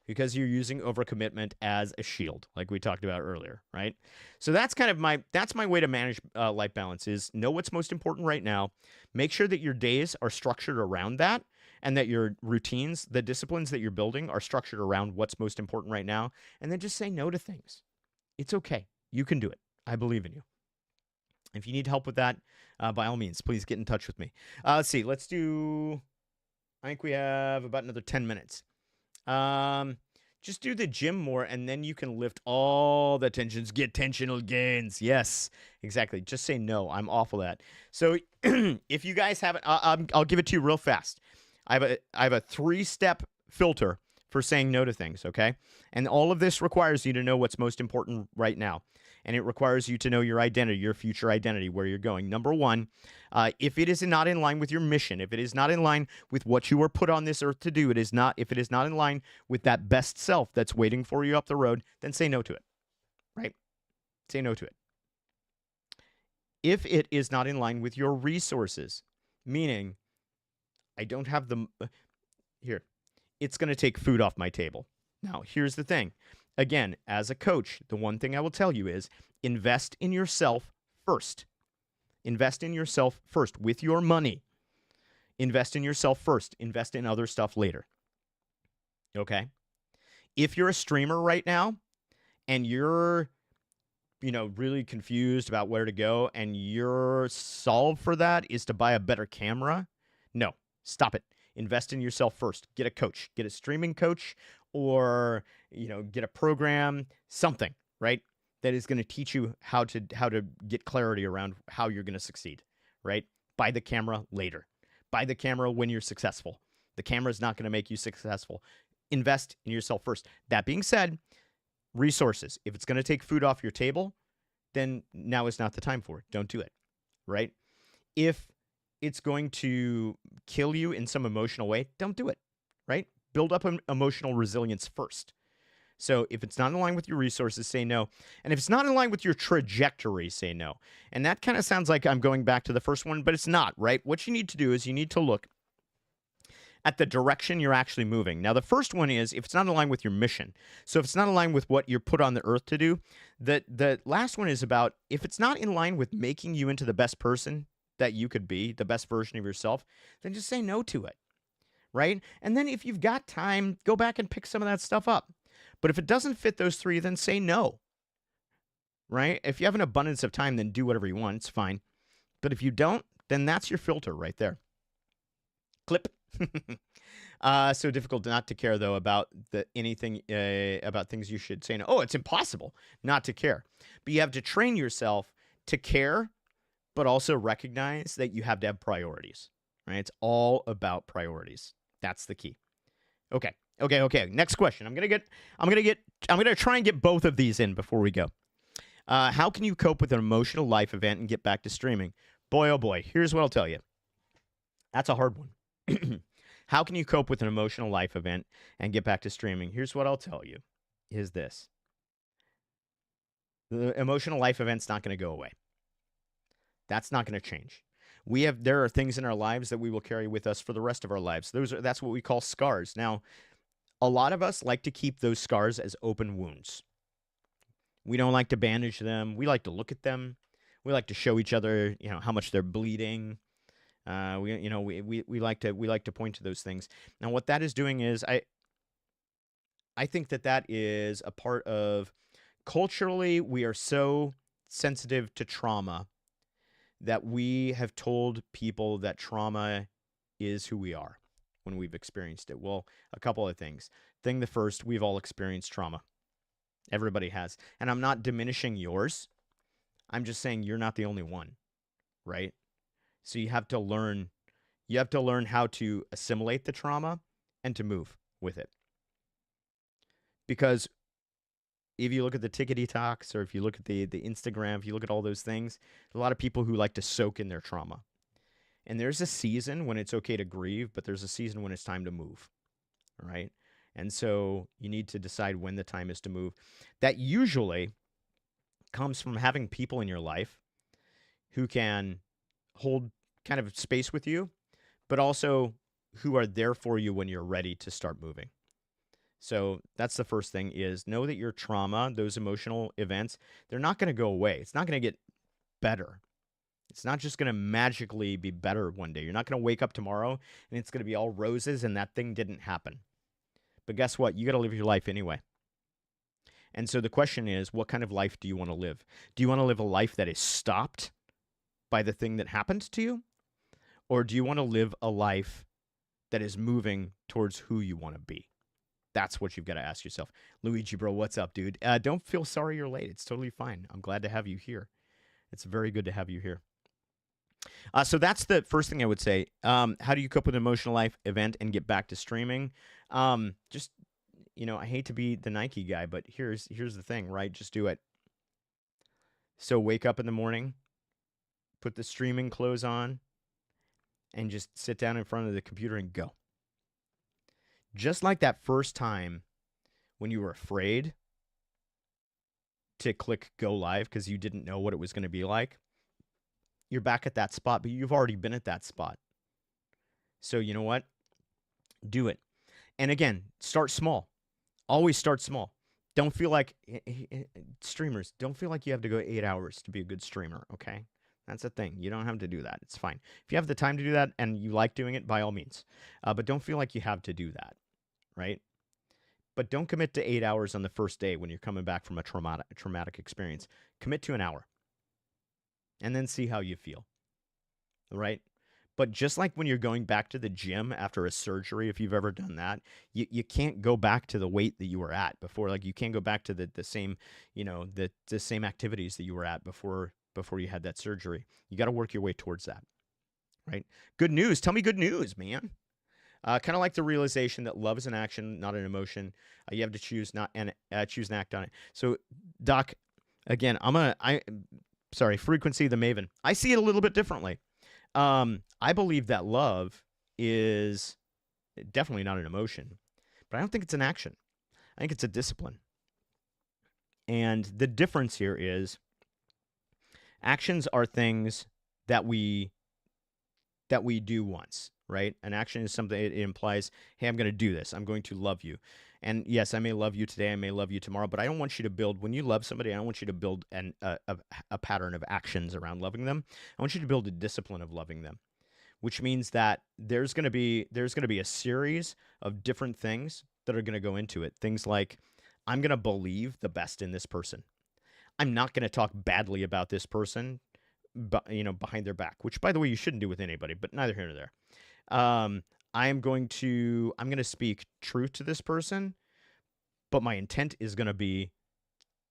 Speaker 1: Because you're using overcommitment as a shield, like we talked about earlier, right? So that's kind of my way to manage life balance is know what's most important right now. Make sure that your days are structured around that, and that your routines, the disciplines that you're building are structured around what's most important right now. And then just say no to things. It's okay. You can do it. I believe in you. If you need help with that, by all means, please get in touch with me. Let's see. Let's do. I think we have about another 10 minutes. Um, just do the gym more, and then you can lift all the tensions, get tensional gains. Yes, exactly. Just say no. I'm awful at. So if you guys haven't, I'll give it to you real fast. I have a 3-step filter for saying no to things. Okay, and all of this requires you to know what's most important right now. And it requires you to know your identity, your future identity, where you're going. Number one, if it is not in line with your mission, if it is not in line with what you were put on this earth to do, it is not. If it is not in line with that best self that's waiting for you up the road, then say no to it. Right? Say no to it. If it is not in line with your resources, meaning I don't have the here, it's going to take food off my table. Now, here's the thing. Again, as a coach, the one thing I will tell you is invest in yourself first. Invest in yourself first with your money. Invest in yourself first. Invest in other stuff later. Okay? If you're a streamer right now and you're, really confused about where to go and your solve for that is to buy a better camera, no, stop it. Invest in yourself first. Get a coach. Get a streaming coach or, get a program, something, right? That is going to teach you how to get clarity around how you're going to succeed, right? Buy the camera later. Buy the camera when you're successful. The camera is not going to make you successful. Invest in yourself first. That being said, resources. If it's going to take food off your table, then now is not the time for it. Don't do it, right? If it's going to kill you in some emotional way, don't do it, right? Build up an emotional resilience first. So if it's not in line with your resources, say no. And if it's not in line with your trajectory, say no. And that kind of sounds like I'm going back to the first one, but it's not, right? What you need to do is you need to look at the direction you're actually moving. Now, the first one is if it's not in line with your mission. So if it's not in line with what you're put on the earth to do, the last one is about if it's not in line with making you into the best person that you could be, the best version of yourself, then just say no to it, right? And then if you've got time, go back and pick some of that stuff up. But if it doesn't fit those three, then say no, right? If you have an abundance of time, then do whatever you want. It's fine. But if you don't, then that's your filter right there. Clip. So difficult not to care, though, about anything, about things you should say no. Oh, it's impossible not to care. But you have to train yourself to care, but also recognize that you have to have priorities, right? It's all about priorities. That's the key. Okay. Next question. I'm gonna try and get both of these in before we go. How can you cope with an emotional life event and get back to streaming? Boy, oh boy. Here's what I'll tell you. That's a hard one. How can you cope with an emotional life event and get back to streaming? Here's what I'll tell you. Is this. The emotional life event's not going to go away. That's not going to change. There are things in our lives that we will carry with us for the rest of our lives. That's what we call scars. Now, a lot of us like to keep those scars as open wounds. We don't like to bandage them. We like to look at them. We like to show each other, how much they're bleeding. We like to point to those things. Now, what that is doing is, I think that is a part of culturally we are so sensitive to trauma that we have told people that trauma is who we are when we've experienced it. Well, a couple of things. The first, we've all experienced trauma. Everybody has. And I'm not diminishing yours. I'm just saying you're not the only one, right? So you have to learn how to assimilate the trauma and to move with it. Because if you look at the tickety talks or if you look at the Instagram, if you look at all those things, a lot of people who like to soak in their trauma. And there's a season when it's okay to grieve, but there's a season when it's time to move, right? And so you need to decide when the time is to move. That usually comes from having people in your life who can hold kind of space with you, but also who are there for you when you're ready to start moving. So that's the first thing is know that your trauma, those emotional events, they're not going to go away. It's not going to get better. It's not just going to magically be better one day. You're not going to wake up tomorrow and it's going to be all roses and that thing didn't happen. But guess what? You got to live your life anyway. And so the question is, what kind of life do you want to live? Do you want to live a life that is stopped by the thing that happened to you? Or do you want to live a life that is moving towards who you want to be? That's what you've got to ask yourself. Luigi, bro, what's up, dude? Don't feel sorry you're late. It's totally fine. I'm glad to have you here. It's very good to have you here. So that's the first thing I would say. How do you cope with an emotional life event and get back to streaming? Just I hate to be the Nike guy, but here's the thing, right? Just do it. So wake up in the morning, put the streaming clothes on, and just sit down in front of the computer and go. Just like that first time when you were afraid to click go live because you didn't know what it was going to be like. You're back at that spot, but you've already been at that spot. So you know what? Do it. And again, start small. Always start small. Don't feel like streamers, don't feel like you have to go 8 hours to be a good streamer, okay? That's a thing. You don't have to do that. It's fine. If you have the time to do that and you like doing it, by all means. But don't feel like you have to do that, right? But don't commit to 8 hours on the first day when you're coming back from a traumatic experience. Commit to an hour. And then see how you feel, right? But just like when you're going back to the gym after a surgery, if you've ever done that, you can't go back to the weight that you were at before. Like you can't go back to the same, the same activities that you were at before you had that surgery. You got to work your way towards that, right? Good news. Tell me good news, man. Kind of like the realization that love is an action, not an emotion. You have to choose choose and act on it. So, Doc, again, Frequency the Maven. I see it a little bit differently. I believe that love is definitely not an emotion, but I don't think it's an action. I think it's a discipline. And the difference here is actions are things that we do once, right? An action is something, it implies, hey, I'm going to do this. I'm going to love you. And yes, I may love you today, I may love you tomorrow, but I don't want you to build, when you love somebody, I don't want you to build a pattern of actions around loving them. I want you to build a discipline of loving them, which means that there's going to be a series of different things that are going to go into it. Things like, I'm going to believe the best in this person. I'm not going to talk badly about this person, behind their back, which, by the way, you shouldn't do with anybody, but neither here nor there. I'm going to speak truth to this person, but my intent is going to be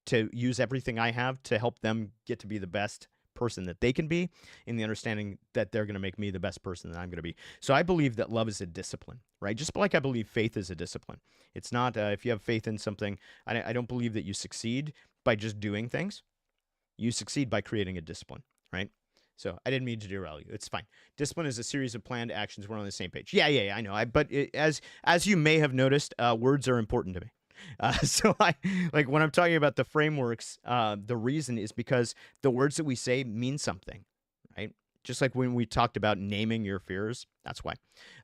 Speaker 1: to use everything I have to help them get to be the best person that they can be, in the understanding that they're going to make me the best person that I'm going to be. So I believe that love is a discipline, right? Just like I believe faith is a discipline. It's not, if you have faith in something, I don't believe that you succeed by just doing things. You succeed by creating a discipline, right? So I didn't mean to derail you. It's fine. Discipline is a series of planned actions. We're on the same page. Yeah, I know. But as you may have noticed, words are important to me. So when I'm talking about the frameworks, the reason is because the words that we say mean something, right? Just like when we talked about naming your fears, that's why.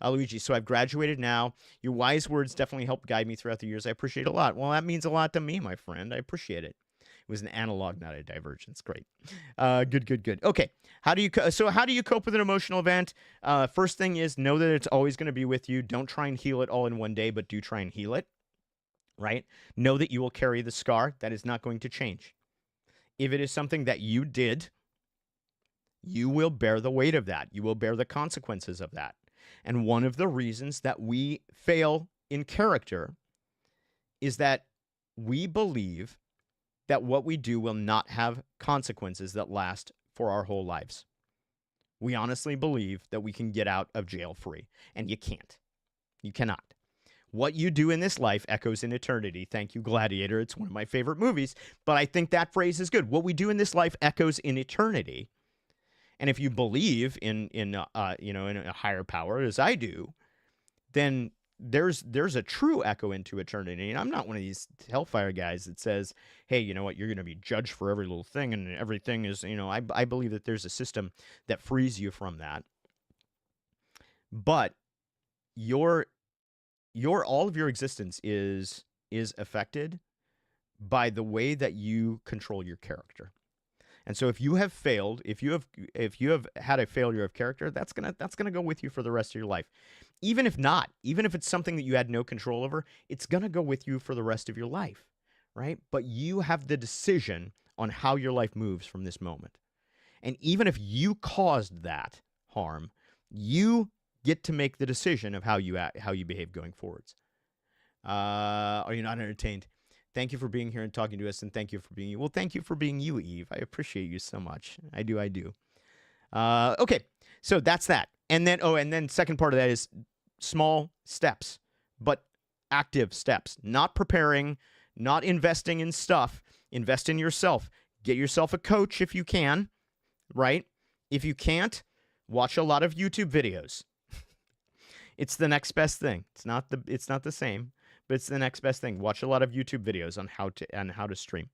Speaker 1: Luigi, so I've graduated now. Your wise words definitely helped guide me throughout the years. I appreciate it a lot. Well, that means a lot to me, my friend. I appreciate it. It was an analog, not a divergence. Great. Good. Okay. How do you cope with an emotional event? First thing is, know that it's always going to be with you. Don't try and heal it all in one day, but do try and heal it, right? Know that you will carry the scar. That is not going to change. If it is something that you did, you will bear the weight of that. You will bear the consequences of that. And one of the reasons that we fail in character is that we believe that what we do will not have consequences that last for our whole lives. We honestly believe that we can get out of jail free, and you can't. You cannot. What you do in this life echoes in eternity. Thank you, Gladiator. It's one of my favorite movies, but I think that phrase is good. What we do in this life echoes in eternity. And if you believe in a higher power, as I do, then there's a true echo into eternity. And I'm not one of these hellfire guys that says, hey, you know what, you're going to be judged for every little thing, and everything is, I believe that there's a system that frees you from that. But your all of your existence is affected by the way that you control your character. And so if you have failed, if you have had a failure of character, that's gonna go with you for the rest of your life. Even if not, even if it's something that you had no control over, it's gonna go with you for the rest of your life, right? But you have the decision on how your life moves from this moment. And even if you caused that harm, you get to make the decision of how you act, how you behave going forwards. Are you not entertained? Thank you for being here and talking to us, and thank you for being you. Well, thank you for being you, Eve. I appreciate you so much. I do. I do. Okay, so that's that. And then, oh, and then second part of that is small steps, but active steps. Not preparing, not investing in stuff. Invest in yourself. Get yourself a coach if you can, right? If you can't, watch a lot of YouTube videos. It's the next best thing. It's not the same, but it's the next best thing. Watch a lot of YouTube videos on how to stream.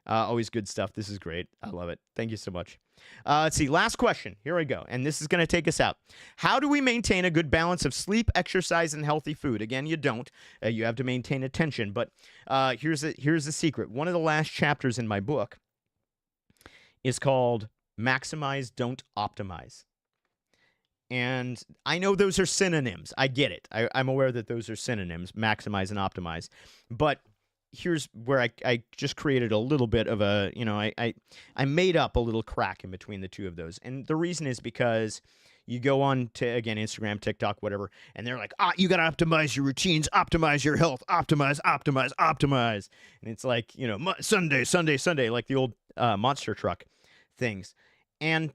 Speaker 1: Always good stuff. This is great. I love it. Thank you so much. Let's see. Last question. Here we go. And this is going to take us out. How do we maintain a good balance of sleep, exercise, and healthy food? Again, you don't. You have to maintain attention. But here's the secret. One of the last chapters in my book is called Maximize, Don't Optimize. And I know those are synonyms. I get it. I'm aware that those are synonyms, maximize and optimize. But here's where I just created a little bit of a, I made up a little crack in between the two of those. And the reason is because you go on to, again, Instagram, TikTok, whatever, and they're like, you got to optimize your routines, optimize your health, optimize. And it's like, Sunday, like the old monster truck things. And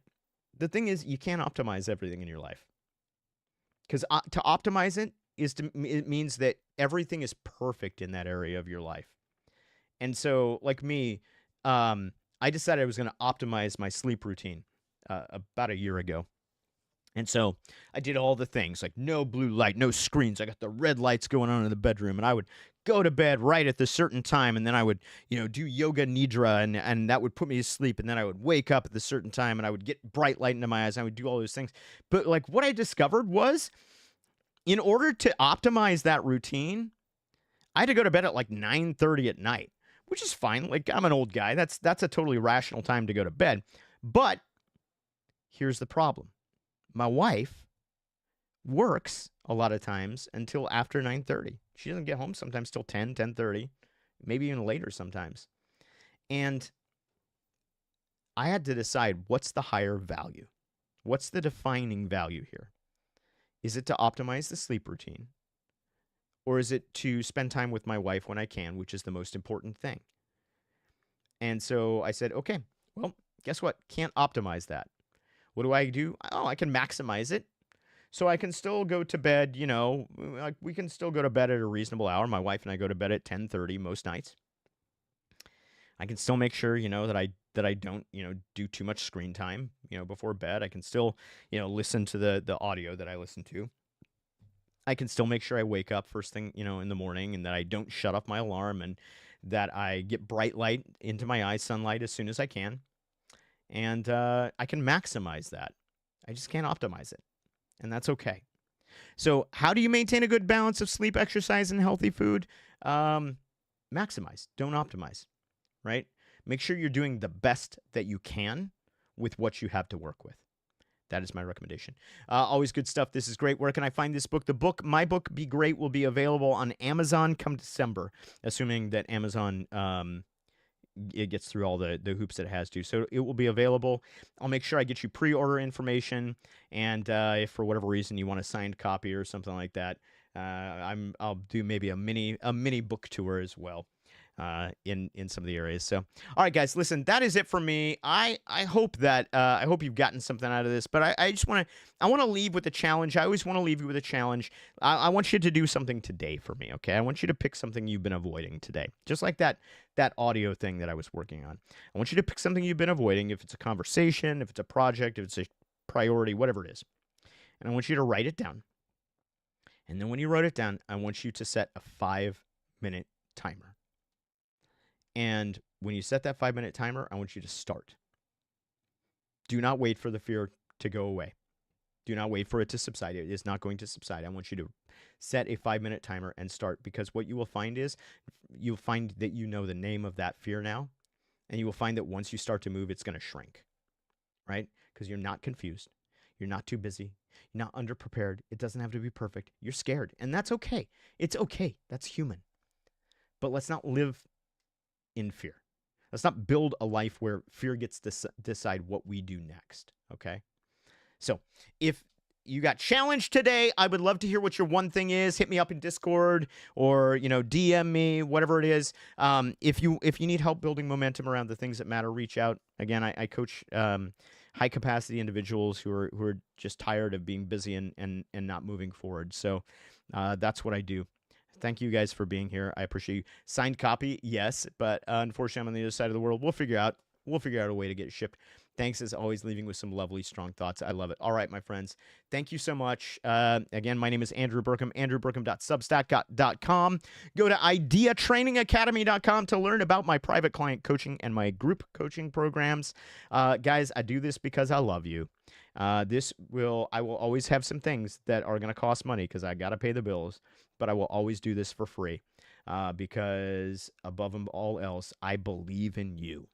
Speaker 1: the thing is, you can't optimize everything in your life. Because to optimize it, it means that everything is perfect in that area of your life. And so, like me, I decided I was going to optimize my sleep routine about a year ago. And so I did all the things, like no blue light, no screens. I got the red lights going on in the bedroom, and I would go to bed right at the certain time, and then I would, do yoga nidra, and that would put me to sleep, and then I would wake up at the certain time, and I would get bright light into my eyes, and I would do all those things. But like what I discovered was, in order to optimize that routine, I had to go to bed at like 9:30 at night, which is fine. Like, I'm an old guy. That's a totally rational time to go to bed. But here's the problem. My wife works a lot of times until after 9:30. She doesn't get home sometimes till 10, 10:30, maybe even later sometimes. And I had to decide, what's the higher value? What's the defining value here? Is it to optimize the sleep routine? Or is it to spend time with my wife when I can, which is the most important thing? And so I said, okay, well, guess what? Can't optimize that. What do? I can maximize it. So I can still go to bed, like we can still go to bed at a reasonable hour. My wife and I go to bed at 10:30 most nights. I can still make sure, that I don't, do too much screen time, before bed. I can still, listen to the audio that I listen to. I can still make sure I wake up first thing, in the morning, and that I don't shut off my alarm, and that I get bright light into my eyes, sunlight, as soon as I can. And I can maximize that. I just can't optimize it. And that's okay. So how do you maintain a good balance of sleep, exercise, and healthy food? Maximize. Don't optimize, right? Make sure you're doing the best that you can with what you have to work with. That is my recommendation. Always good stuff. This is great. Where can I find this book? My book, Be Great, will be available on Amazon come December, assuming that Amazon it gets through all the hoops that it has to. So it will be available. I'll make sure I get you pre-order information, and if for whatever reason you want a signed copy or something like that, I'll do maybe a mini book tour as well. In some of the areas. So, all right, guys, listen, that is it for me. I hope that I hope you've gotten something out of this, but I just want to leave with a challenge. I always want to leave you with a challenge. I want you to do something today for me, okay? I want you to pick something you've been avoiding today, just like that audio thing that I was working on. I want you to pick something you've been avoiding, if it's a conversation, if it's a project, if it's a priority, whatever it is, and I want you to write it down. And then when you write it down, I want you to set a 5-minute timer. And when you set that 5-minute timer, I want you to start. Do not wait for the fear to go away. Do not wait for it to subside. It is not going to subside. I want you to set a 5-minute timer and start, because what you will find is you'll find that you know the name of that fear now, and you will find that once you start to move, it's going to shrink, right? Because you're not confused. You're not too busy. You're not underprepared. It doesn't have to be perfect. You're scared, and that's okay. It's okay. That's human. But let's not live in fear. Let's not build a life where fear gets to decide what we do next. Okay. So if you got challenged today, I would love to hear what your one thing is. Hit me up in Discord or, DM me, whatever it is. If you need help building momentum around the things that matter, reach out. Again, I coach high capacity individuals who are just tired of being busy and not moving forward. So that's what I do. Thank you guys for being here. I appreciate you. Signed copy, yes, but unfortunately I'm on the other side of the world. We'll figure out a way to get it shipped. Thanks as always, leaving with some lovely, strong thoughts. I love it. All right, my friends. Thank you so much. Again, my name is Andrew Burkham, andrewburkham.substack.com. Go to ideatrainingacademy.com to learn about my private client coaching and my group coaching programs. Guys, I do this because I love you. I will always have some things that are going to cost money because I got to pay the bills, but I will always do this for free because above all else, I believe in you.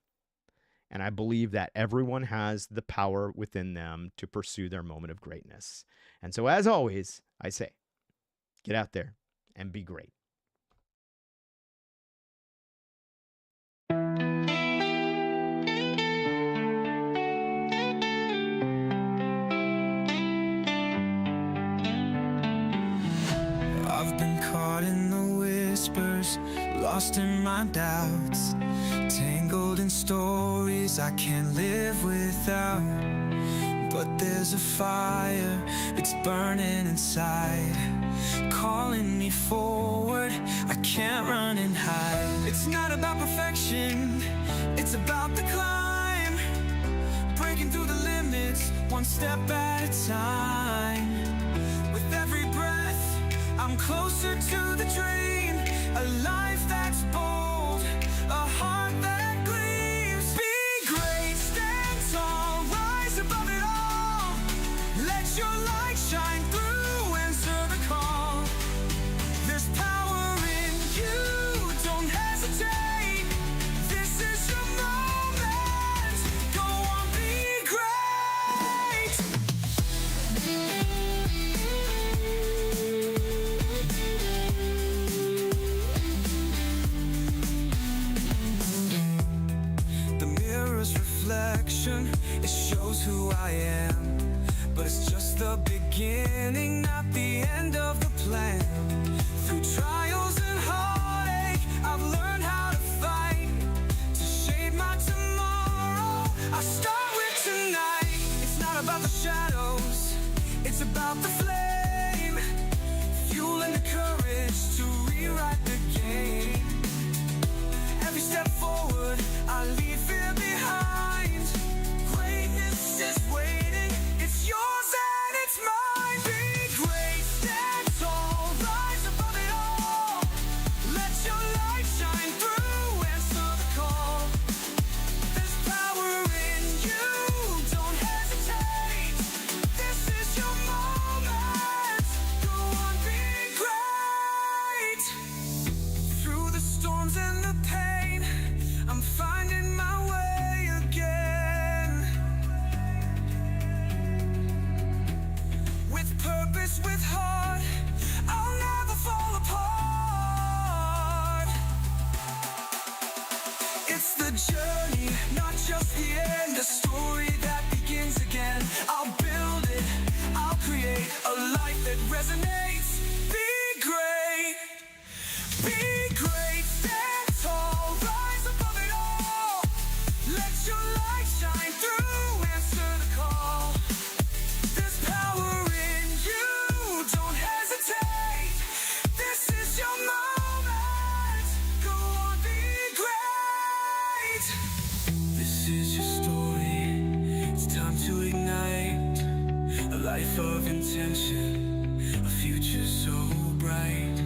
Speaker 1: And I believe that everyone has the power within them to pursue their moment of greatness. And so, as always, I say, get out there and be great.
Speaker 2: I've been caught in the whispers, lost in my doubts, tangled in stories I can't live without. But there's a fire, it's burning inside, calling me forward, I can't run and hide. It's not about perfection, it's about the climb, breaking through the limits, one step at a time. With every breath, I'm closer to the dream, a life that's bold, a heart that gleams. Be great, stand tall, rise above it all. Let your light shine through, answer the call. There's power in you, don't hesitate. This is your moment, go on, be great. The mirror's reflection, it shows who I am, but it's just the beginning, not the end of the plan. Through trials and heartache, I've learned how to fight, to shape my tomorrow. I start with tonight. It's not about the shadows, it's about the flame, fueling the courage to rewrite the game. Every step forward, I leave fear behind. Greatness is waiting, it's yours and it's mine. Be great, stand tall, rise above it all. Let your light shine through, answer the call. There's power in you, don't hesitate. This is your moment, go on, be great. Through the storms and the pain, I'm finding my way again. With purpose, with heart, I'll never fall apart. It's the journey, not just the end, a story that begins again. I'll build it, I'll create a life that resonates. Be great. Be great, stand tall, rise above it all. Let your light shine through, answer the call. There's power in you, don't hesitate. This is your moment, go on, be great. This is your story, it's time to ignite a life of intention, a future so bright.